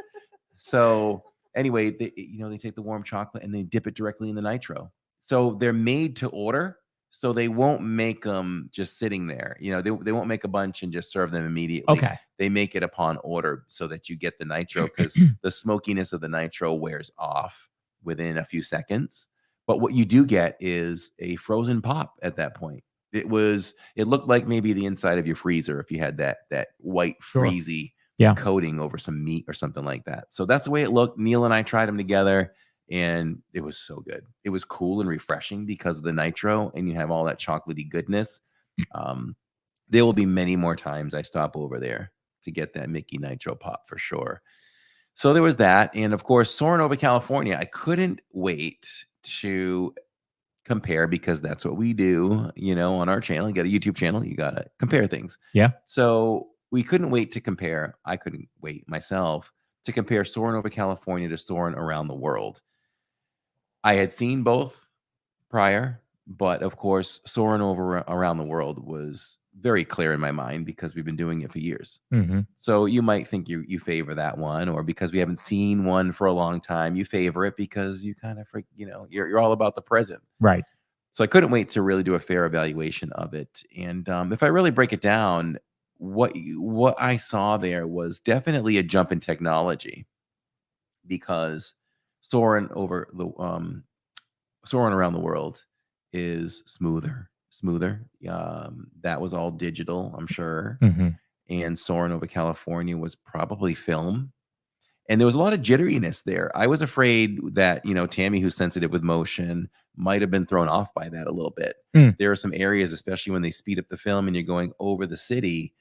So anyway, they take the warm chocolate and they dip it directly in the nitro. So they're made to order. So they won't make them just sitting there. They won't make a bunch and just serve them immediately. Okay. They make it upon order so that you get the nitro because the smokiness of the nitro wears off within a few seconds. But what you do get is a frozen pop at that point. It looked like maybe the inside of your freezer if you had that white freezy coating over some meat or something like that. So that's the way it looked. Neil and I tried them together, and it was so good. It was cool and refreshing because of the nitro, and you have all that chocolatey goodness. There will be many more times I stop over there to get that Mickey Nitro Pop for sure. So there was that. And of course, Soarin' Over California, I couldn't wait to compare because that's what we do, on our channel. You got a YouTube channel, you got to compare things. Yeah. So we couldn't wait to compare. I couldn't wait myself to compare Soarin' Over California to Soarin' Around the World. I had seen both prior, but of course, Soarin' Over Around the World was very clear in my mind because we've been doing it for years. Mm-hmm. So you might think you favor that one, or because we haven't seen one for a long time, you favor it because you kind of, you're all about the present. Right. So I couldn't wait to really do a fair evaluation of it. And if I really break it down, what I saw there was definitely a jump in technology, because soaring around the world is smoother. That was all digital, I'm sure. Mm-hmm. And soaring over California was probably film. And there was a lot of jitteriness there. I was afraid that, Tammy, who's sensitive with motion, might have been thrown off by that a little bit. There are some areas, especially when they speed up the film and you're going over the city,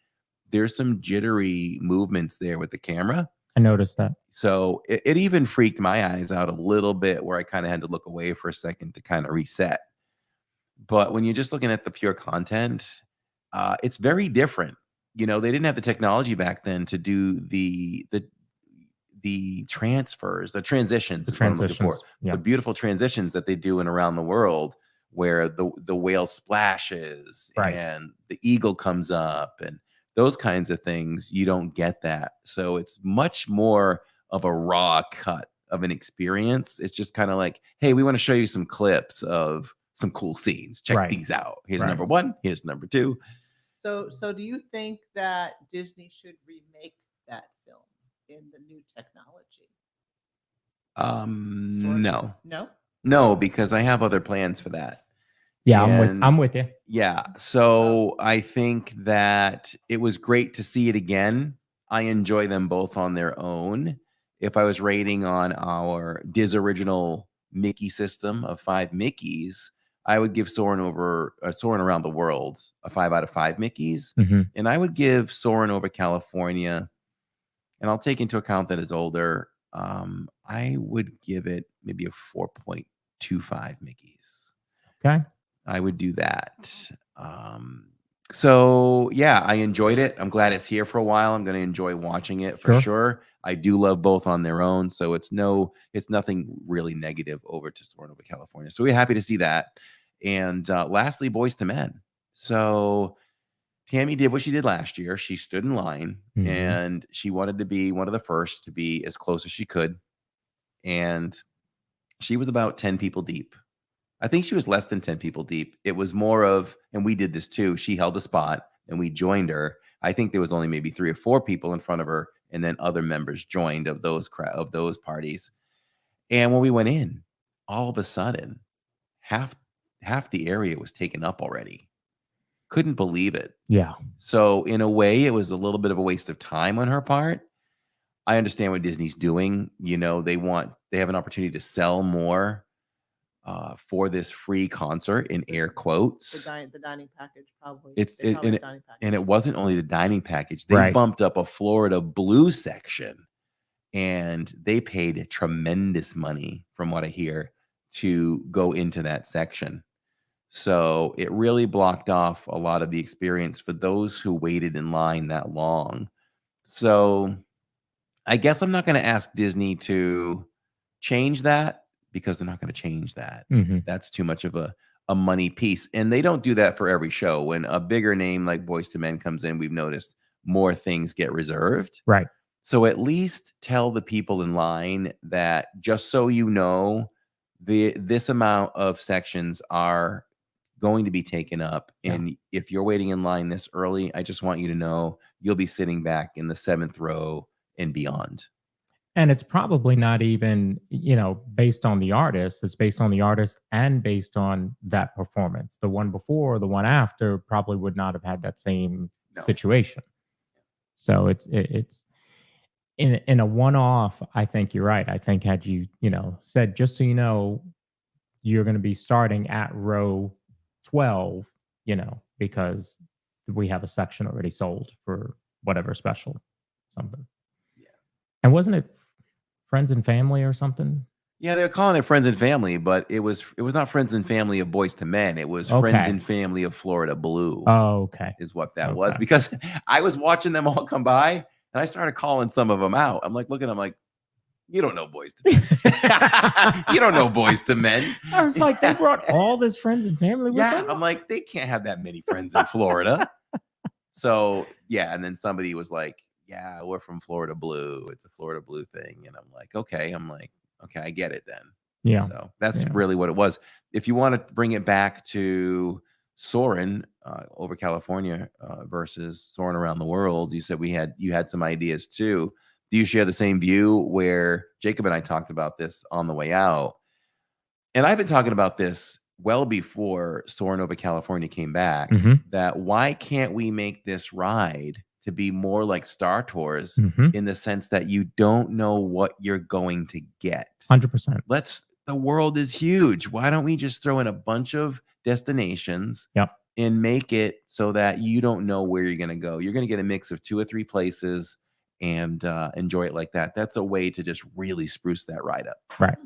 there's some jittery movements there with the camera. I noticed that. So it even freaked my eyes out a little bit, where I kind of had to look away for a second to kind of reset. But when you're just looking at the pure content, it's very different. They didn't have the technology back then to do the transfers, the transitions. The transitions. The beautiful transitions that they do in around the world, where the whale splashes and the eagle comes up and those kinds of things. You don't get that. So it's much more of a raw cut of an experience. It's just kind of like, hey, we want to show you some clips of some cool scenes. Check these out. Here's number one. Here's number two. So do you think that Disney should remake that film in the new technology? No, because I have other plans for that. Yeah, I'm with you. Yeah. So I think that it was great to see it again. I enjoy them both on their own. If I was rating on our Diz original Mickey system of 5 Mickeys, I would give Soarin' Around the World a 5 out of 5 Mickeys. Mm-hmm. And I would give Soarin' Over California, and I'll take into account that it's older, I would give it maybe a 4.25 Mickeys. Okay. I would do that. So yeah, I enjoyed it. I'm glad it's here for a while. I'm going to enjoy watching it for sure. I do love both on their own. So it's nothing really negative over to Soarin' Over California. So we're happy to see that. And lastly, Boys to Men. So Tammy did what she did last year. She stood in line and she wanted to be one of the first to be as close as she could. And she was about 10 people deep. I think she was less than 10 people deep. It was more of, and we did this too, she held a spot and we joined her. I think there was only maybe 3 or 4 people in front of her, and then other members joined of those parties. And when we went in, all of a sudden, half the area was taken up already. Couldn't believe it. Yeah. So in a way, it was a little bit of a waste of time on her part. I understand what Disney's doing. They have an opportunity to sell more for this free concert, in air quotes. The dining package, probably. And it wasn't only the dining package. They bumped up a Florida Blue section, and they paid tremendous money, from what I hear, to go into that section. So it really blocked off a lot of the experience for those who waited in line that long. So I guess I'm not going to ask Disney to change that, because they're not going to change that. Mm-hmm. That's too much of a money piece. And they don't do that for every show. When a bigger name like Boys to Men comes in, we've noticed more things get reserved. Right. So at least tell the people in line that, just so you know, this amount of sections are going to be taken up. And if you're waiting in line this early, I just want you to know you'll be sitting back in the 7th row and beyond. And it's probably not even, based on the artist. It's based on the artist and based on that performance. The one before, the one after probably would not have had that same situation. So it's in a one-off. I think you're right. I think had you, said, just so you know, you're going to be starting at row 12, because we have a section already sold for whatever special, something. Yeah. And wasn't it Friends and Family or something? Yeah, they were calling it Friends and Family, but it was not Friends and Family of Boys to Men. It was Friends and Family of Florida Blue. Oh, okay. Is what that was, because I was watching them all come by and I started calling some of them out. I'm like, you don't know Boys to Men. You don't know Boys to Men. I was like, they brought all this Friends and Family with them? I'm like, they can't have that many friends in Florida. So yeah, and then somebody was like, "Yeah, we're from Florida Blue. It's a Florida Blue thing." And I'm like, "Okay." I'm like, "Okay, I get it then." Yeah. So that's Yeah. really what it was. If you want to bring it back to soaring over California versus soaring around the world, you said you had some ideas too. Do you share the same view where Jacob and I talked about this on the way out? And I've been talking about this well before Soaring Over California came back, Mhm. that why can't we make this ride to be more like Star Tours Mhm. in the sense that you don't know what you're going to get? 100%. The world is huge. Why don't we just throw in a bunch of destinations Yep. and make it so that you don't know where you're going to go? You're going to get a mix of 2 or 3 places and enjoy it like that. That's a way to just really spruce that ride up. Right.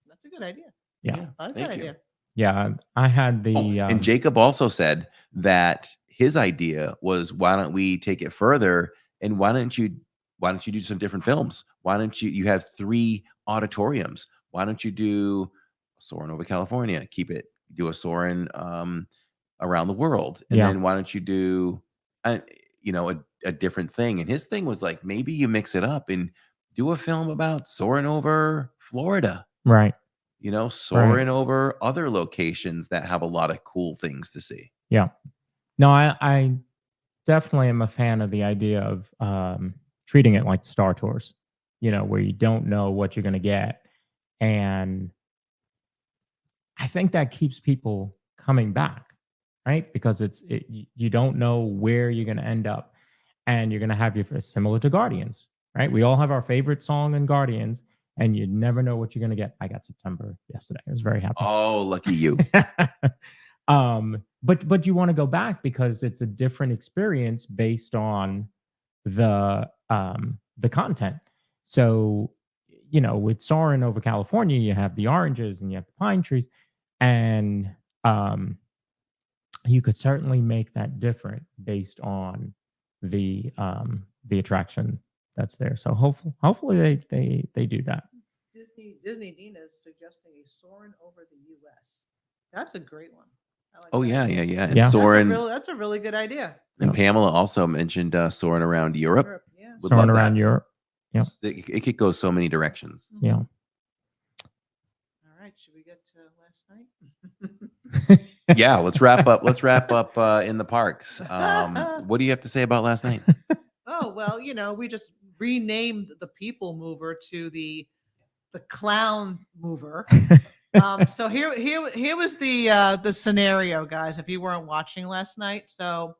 That's a good idea. Yeah. I like Thank that you. idea. Yeah. I had the And Jacob also said that his idea was, why don't we take it further and why don't you do some different films? Why don't you have 3 auditoriums? Why don't you do Soaring Over California? Do a Soaring around the world, and Yeah. then why don't you do a different thing? And his thing was like, maybe you mix it up and do a film about soaring over Florida. right. Soaring over other locations that have a lot of cool things to see. Yeah. No, I definitely am a fan of the idea of treating it like Star Tours, where you don't know what you're going to get. And I think that keeps people coming back, right? Because you don't know where you're going to end up. And you're going to have similar to Guardians, right? We all have our favorite song in Guardians, and you never know what you're going to get. I got September yesterday. I was very happy. Oh, lucky you. But you want to go back because it's a different experience based on the content. So, with Soaring Over California, you have the oranges and you have the pine trees, and you could certainly make that different based on the attraction that's there. So hopefully they do that. Disney Dean is suggesting a Soaring Over the U.S. That's a great one. I like Oh that. yeah. And Yeah. soaring. That's a really good idea. And Yep. Pamela also mentioned soaring around Europe. Yeah. Would Soaring love around that. Europe. Yep. It could go so many directions. Yeah. All right. Should we get to last night? Yeah, let's wrap up. Let's wrap up in the parks. What do you have to say about last night? Oh, well, we just renamed the People Mover to the Clown Mover. So here was the scenario, guys, if you weren't watching last night. So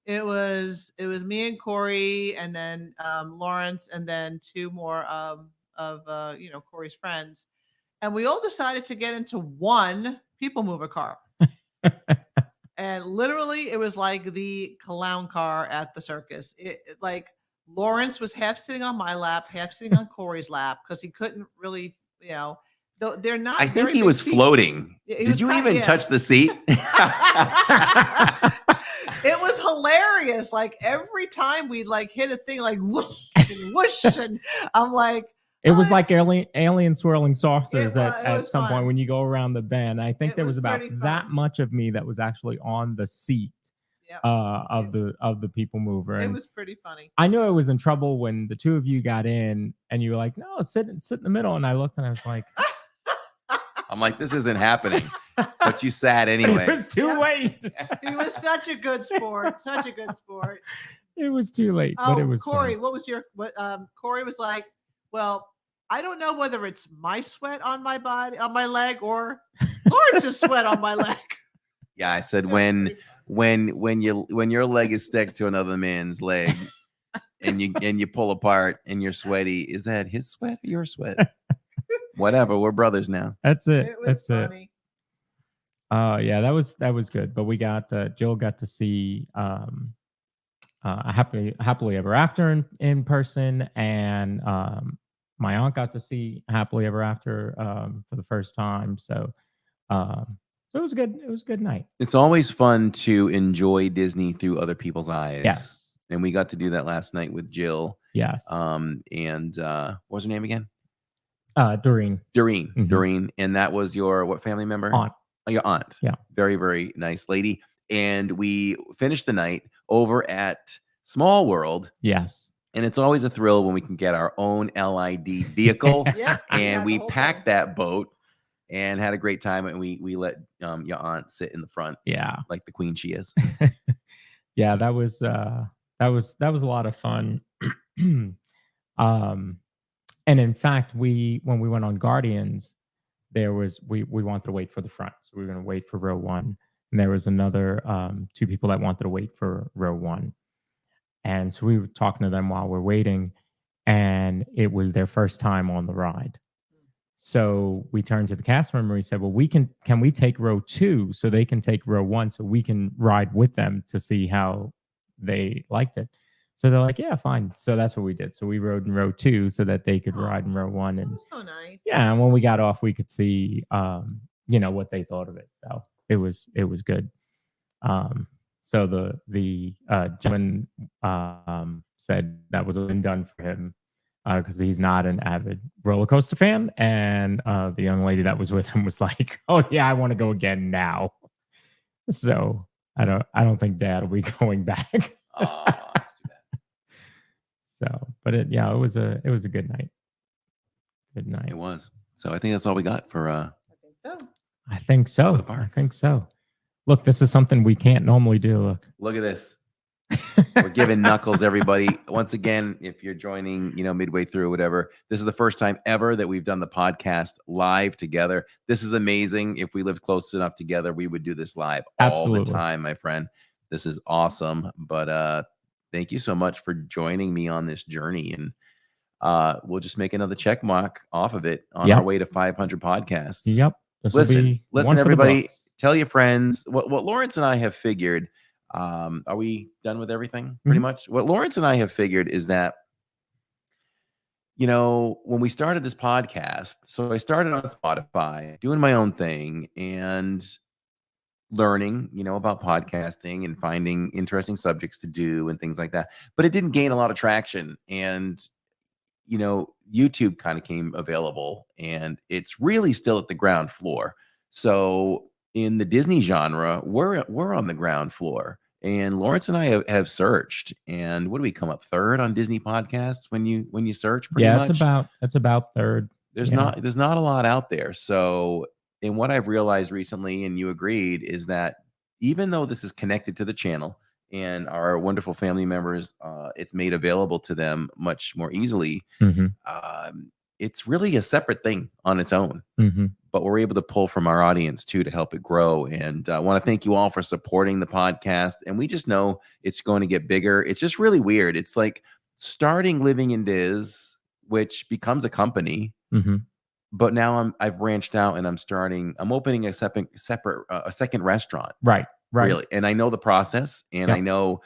it was me and Corey, and then Lawrence, and then 2 more of Corey's friends, and we all decided to get into one People Mover car. And literally, it was like the clown car at the circus. Like Lawrence was half sitting on my lap, half sitting on Corey's lap, because he couldn't really, they're not. I think very he big was seats. floating. He Did was you kinda- even yeah. touch the seat? It was hilarious. Like every time we hit a thing, like whoosh and whoosh, and I'm like, It was like alien swirling saucers It at was some fun. point when you go around the bend. I think It there was was about pretty that fun. much of me that was actually on the seat Yep. of the People Mover. It And was pretty funny. I knew I was in trouble when the 2 of you got in and you were like, "No, sit in the middle." And I looked and I was like, I'm like, this isn't happening. But you sat anyway. It was too Yep. late. He was such a good sport. Such a good sport. It was too late, Oh, but it was Corey, fun. what was your what? Corey was like, well, I don't know whether it's my sweat on my body, on my leg, or Lawrence's sweat on my leg. Yeah, I said It was pretty when your leg is stuck to another man's leg and you pull apart and you're sweaty, is that his sweat or your sweat? Whatever, we're brothers now. That's it. It was That's it. funny. Yeah, that was good. But we got Jill got to see happily ever after in person, and my aunt got to see happily ever after for the first time. So it was good. It was a good night. It's always fun to enjoy Disney through other people's eyes. Yes. And we got to do that last night with Jill. Yes. And what was her name again? Doreen. Doreen. Mhm. Doreen. And that was your what family member? Aunt. Oh, your aunt. Yeah. Very, very nice lady. And we finished the night over at Small World. Yes. And it's always a thrill when we can get our own LID vehicle. And we packed that boat and had a great time. And we let your aunt sit in the front. Yeah. Like the queen she is. Yeah, that was a lot of fun. And in fact, when we went on Guardians, we wanted to wait for the front. So we were going to wait for row 1. And there was another 2 people that wanted to wait for row 1. And so we were talking to them while we're waiting, and it was their first time on the ride. So we turned to the cast member and we said, well, can we take row 2 so they can take row 1 so we can ride with them to see how they liked it. So they're like, yeah, fine. So that's what we did. So we rode in row 2 so that they could ride in row 1. And so nice. Yeah, and when we got off, we could see what they thought of it. So it was good. So the gentleman said that was been done for him because he's not an avid roller coaster fan, and the young lady that was with him was like, "Oh yeah, I want to go again now." So I don't think Dad will be going back. Oh, that's too bad. So, but it was a good night. Good night. It was. So I think that's all we got for. I think so. I think so. Look, this is something we can't normally do. Look at this. We're giving knuckles, everybody. Once again, if you're joining, midway through or whatever, this is the first time ever that we've done the podcast live together. This is amazing. If we lived close enough together, we would do this live all the time, my friend. This is awesome. But thank you so much for joining me on this journey. And we'll just make another check mark off of it on our way to 500 podcasts. Yep. Listen, everybody. Tell your friends. What Lawrence and I have figured. Are we done with everything? Pretty much. What Lawrence and I have figured is that, when we started this podcast, so I started on Spotify, doing my own thing and learning, about podcasting and finding interesting subjects to do and things like that. But it didn't gain a lot of traction. And YouTube kind of came available, and it's really still at the ground floor. So in the Disney genre, we're on the ground floor. And Lawrence and I have searched, and what do we come up third on Disney podcasts when you search? Pretty much? It's about third. There's not a lot out there. So, and what I've realized recently, and you agreed, is that even though this is connected to the channel and our wonderful family members, it's made available to them much more easily. It's really a separate thing on its own. But we're able to pull from our audience too to help it grow. And I want to thank you all for supporting the podcast. And we just know it's going to get bigger. It's just really weird. It's like starting Living in Diz, which becomes a company. But now I've branched out and I'm opening a second restaurant. Right. Really. And I know the process, and I know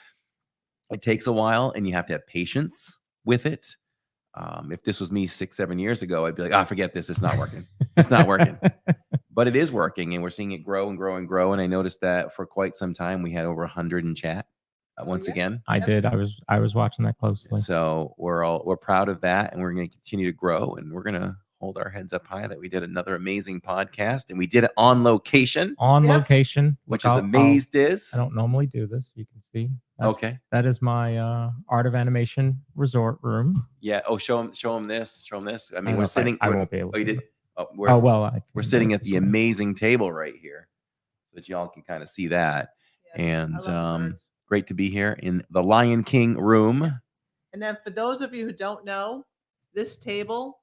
it takes a while, and you have to have patience with it. If this was me 6-7 years ago, I'd be like, forget this. It's not working. It's not working. But it is working, and we're seeing it grow and grow and grow. And I noticed that for quite some time, we had over 100 in chat once again. I did. I was watching that closely. So we're proud of that, and we're going to continue to grow, and we're going to hold our heads up high that we did another amazing podcast, and we did it on location. Location. Which is the Maze Diz. I don't normally do this. You can see. Okay. That is my Art of Animation resort room. Yeah. Oh, show them this. Show them this. I mean, we're sitting. I won't be able to. Oh, you did? We're sitting at the amazing table right here, so that y'all can kind of see that. And great to be here in the Lion King room. And then for those of you who don't know, this table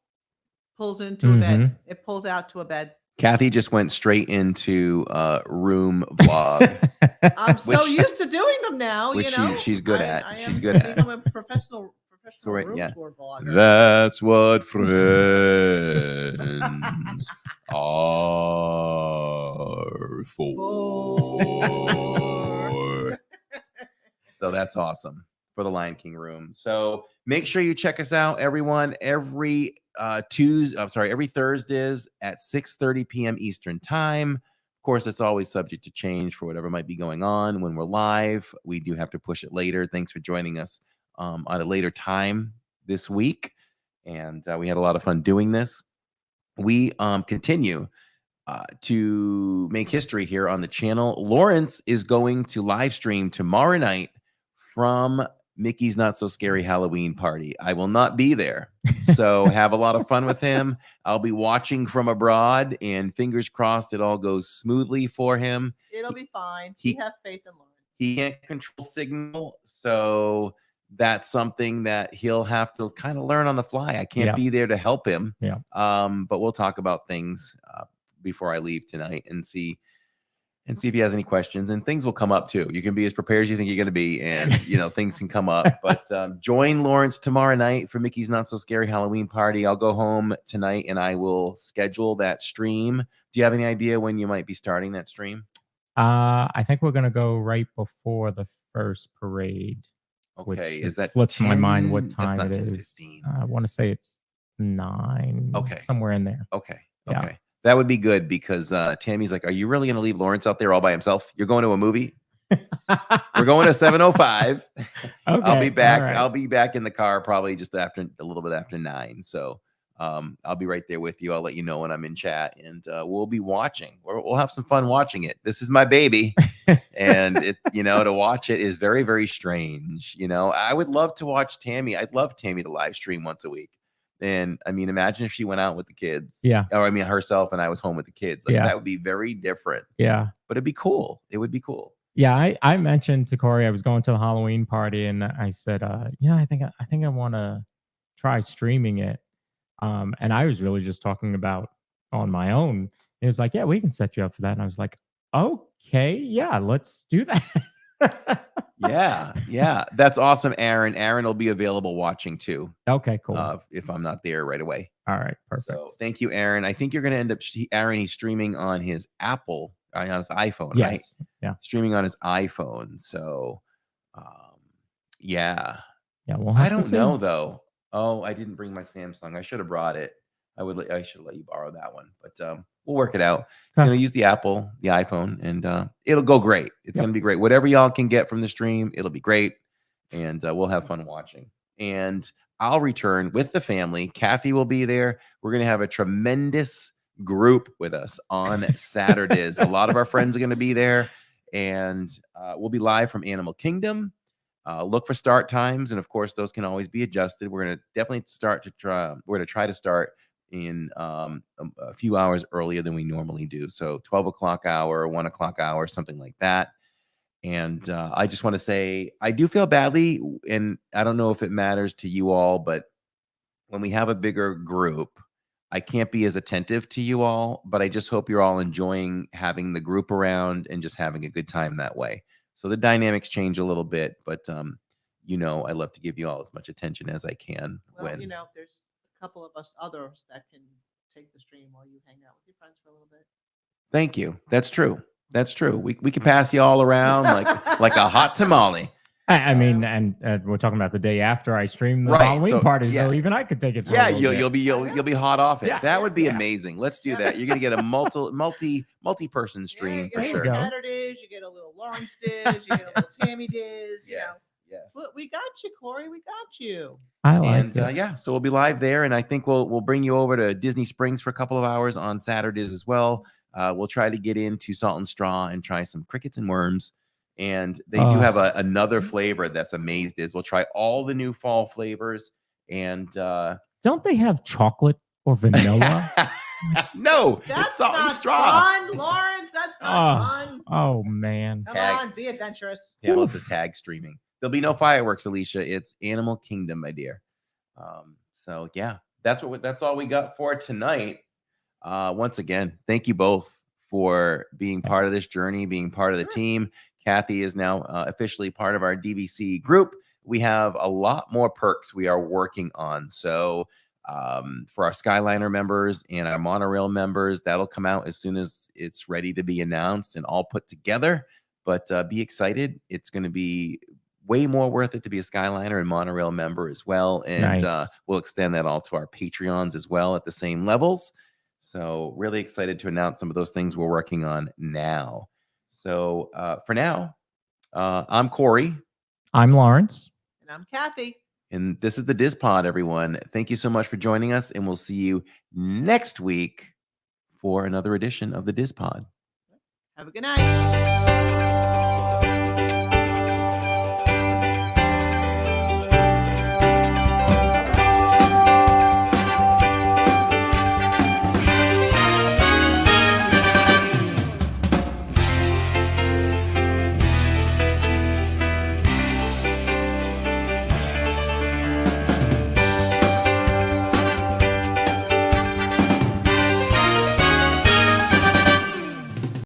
pulls into a bed. It pulls out to a bed. Kathy just went straight into room vlog. I'm so used to doing them now. Which she's good at. She's good at. I'm a professional room tour vlogger. That's what friends are for. So that's awesome for the Lion King room. So make sure you check us out, everyone. Every Thursdays at 6:30 p.m. Eastern time. Of course, it's always subject to change for whatever might be going on when we're live. We do have to push it later. Thanks for joining us on a later time this week. And we had a lot of fun doing this. We continue to make history here on the channel. Lawrence is going to live stream tomorrow night from Mickey's Not So Scary Halloween Party. I will not be there. So have a lot of fun with him. I'll be watching from abroad, and fingers crossed it all goes smoothly for him. It'll be fine. We have faith in Lauren. He can't control signal, so that's something that he'll have to kind of learn on the fly. I can't be there to help him. Yeah. But we'll talk about things before I leave tonight and see if he has any questions, and things will come up too. You can be as prepared as you think you're going to be, and things can come up. But join Lawrence tomorrow night for Mickey's Not So Scary Halloween Party. I'll go home tonight and I will schedule that stream. Do you have any idea when you might be starting that stream? I think we're going to go right before the first parade. Okay, is that slips 10? my mind what time That's it not is. 10:15. I want to say it's 9. Okay, somewhere in there. Okay. Yeah. That would be good, because Tammy's like, are you really going to leave Lawrence out there all by himself? You're going to a movie? We're going to 7:05. Okay, I'll be back. all right. I'll be back in the car probably just a little bit after 9. So I'll be right there with you. I'll let you know when I'm in chat, and we'll be watching. We'll have some fun watching it. This is my baby. And it, to watch it is very, very strange. I would love to watch Tammy. I'd love Tammy to live stream once a week. And I mean, imagine if she went out with the kids. Yeah. Or I mean, herself, and I was home with the kids. Like, Yeah. that would be very different. Yeah. But it'd be cool. It would be cool. Yeah. I mentioned to Corey I was going to the Halloween party, and I said, I think I want to try streaming it. And I was really just talking about on my own. It was like, yeah, we can set you up for that. And I was like, okay, yeah, let's do that. Yeah. That's awesome, Aaron. Aaron will be available watching too. Okay, cool. If I'm not there right away. All right, perfect. So thank you, Aaron. I think you're going to end up, Aaron, he's streaming on his Apple, on his iPhone, Yes. right? Yeah. Streaming on his iPhone. So, yeah. Yeah, we'll have I to don't see. know though. Oh, I didn't bring my Samsung. I should have brought it. I should let you borrow that one, but we'll work it out. I'm gonna use the iPhone, and it'll go great. It's gonna be great. Whatever y'all can get from the stream, it'll be great, and we'll have fun watching. And I'll return with the family. Kathy will be there. We're gonna have a tremendous group with us on Saturdays. A lot of our friends are gonna be there, and we'll be live from Animal Kingdom. Look for start times, and of course, those can always be adjusted. We're going to definitely We're going to try to start in a few hours earlier than we normally do. So 12 o'clock hour, 1 o'clock hour, something like that. And I just want to say, I do feel badly, and I don't know if it matters to you all, but when we have a bigger group, I can't be as attentive to you all, but I just hope you're all enjoying having the group around and just having a good time that way. So the dynamics change a little bit, but I love to give you all as much attention as I can. Well, there's a couple of us others that can take the stream while you hang out with your friends for a little bit. Thank you. That's true. We can pass you all around like a hot tamale. I mean, and we're talking about the day after I stream the Halloween party, so even I could take it. For a you'll be hot off it. Yeah, that would be amazing. Let's do that. You're gonna get a multi-person stream for sure. Saturdays, you get a little Lawrence Diz, you get a little Tammy Diz. Yes. But we got you, Corey. We got you. I like it. Yeah, so we'll be live there, and I think we'll bring you over to Disney Springs for a couple of hours on Saturdays as well. We'll try to get into Salt and Straw and try some crickets and worms. And they do have another flavor that's Amazed Is. We'll try all the new fall flavors. And don't they have chocolate or vanilla? No, that's it's Salt not and Straw. Fun, Lawrence. That's not fun. Oh man! Come on, be adventurous. Yeah, well, this is tag streaming. There'll be no fireworks, Alicia. It's Animal Kingdom, my dear. So yeah, that's all we got for tonight. Once again, thank you both for being part of this journey, being part of the team. Kathy is now officially part of our DVC group. We have a lot more perks we are working on. So for our Skyliner members and our monorail members, that'll come out as soon as it's ready to be announced and all put together. But be excited. It's going to be way more worth it to be a Skyliner and monorail member as well. And we'll extend that all to our Patreons as well at the same levels. So really excited to announce some of those things we're working on now. So for now, I'm Corey. I'm Lawrence. And I'm Kathy. And this is the Diz Pod, everyone. Thank you so much for joining us. And we'll see you next week for another edition of the Diz Pod. Have a good night.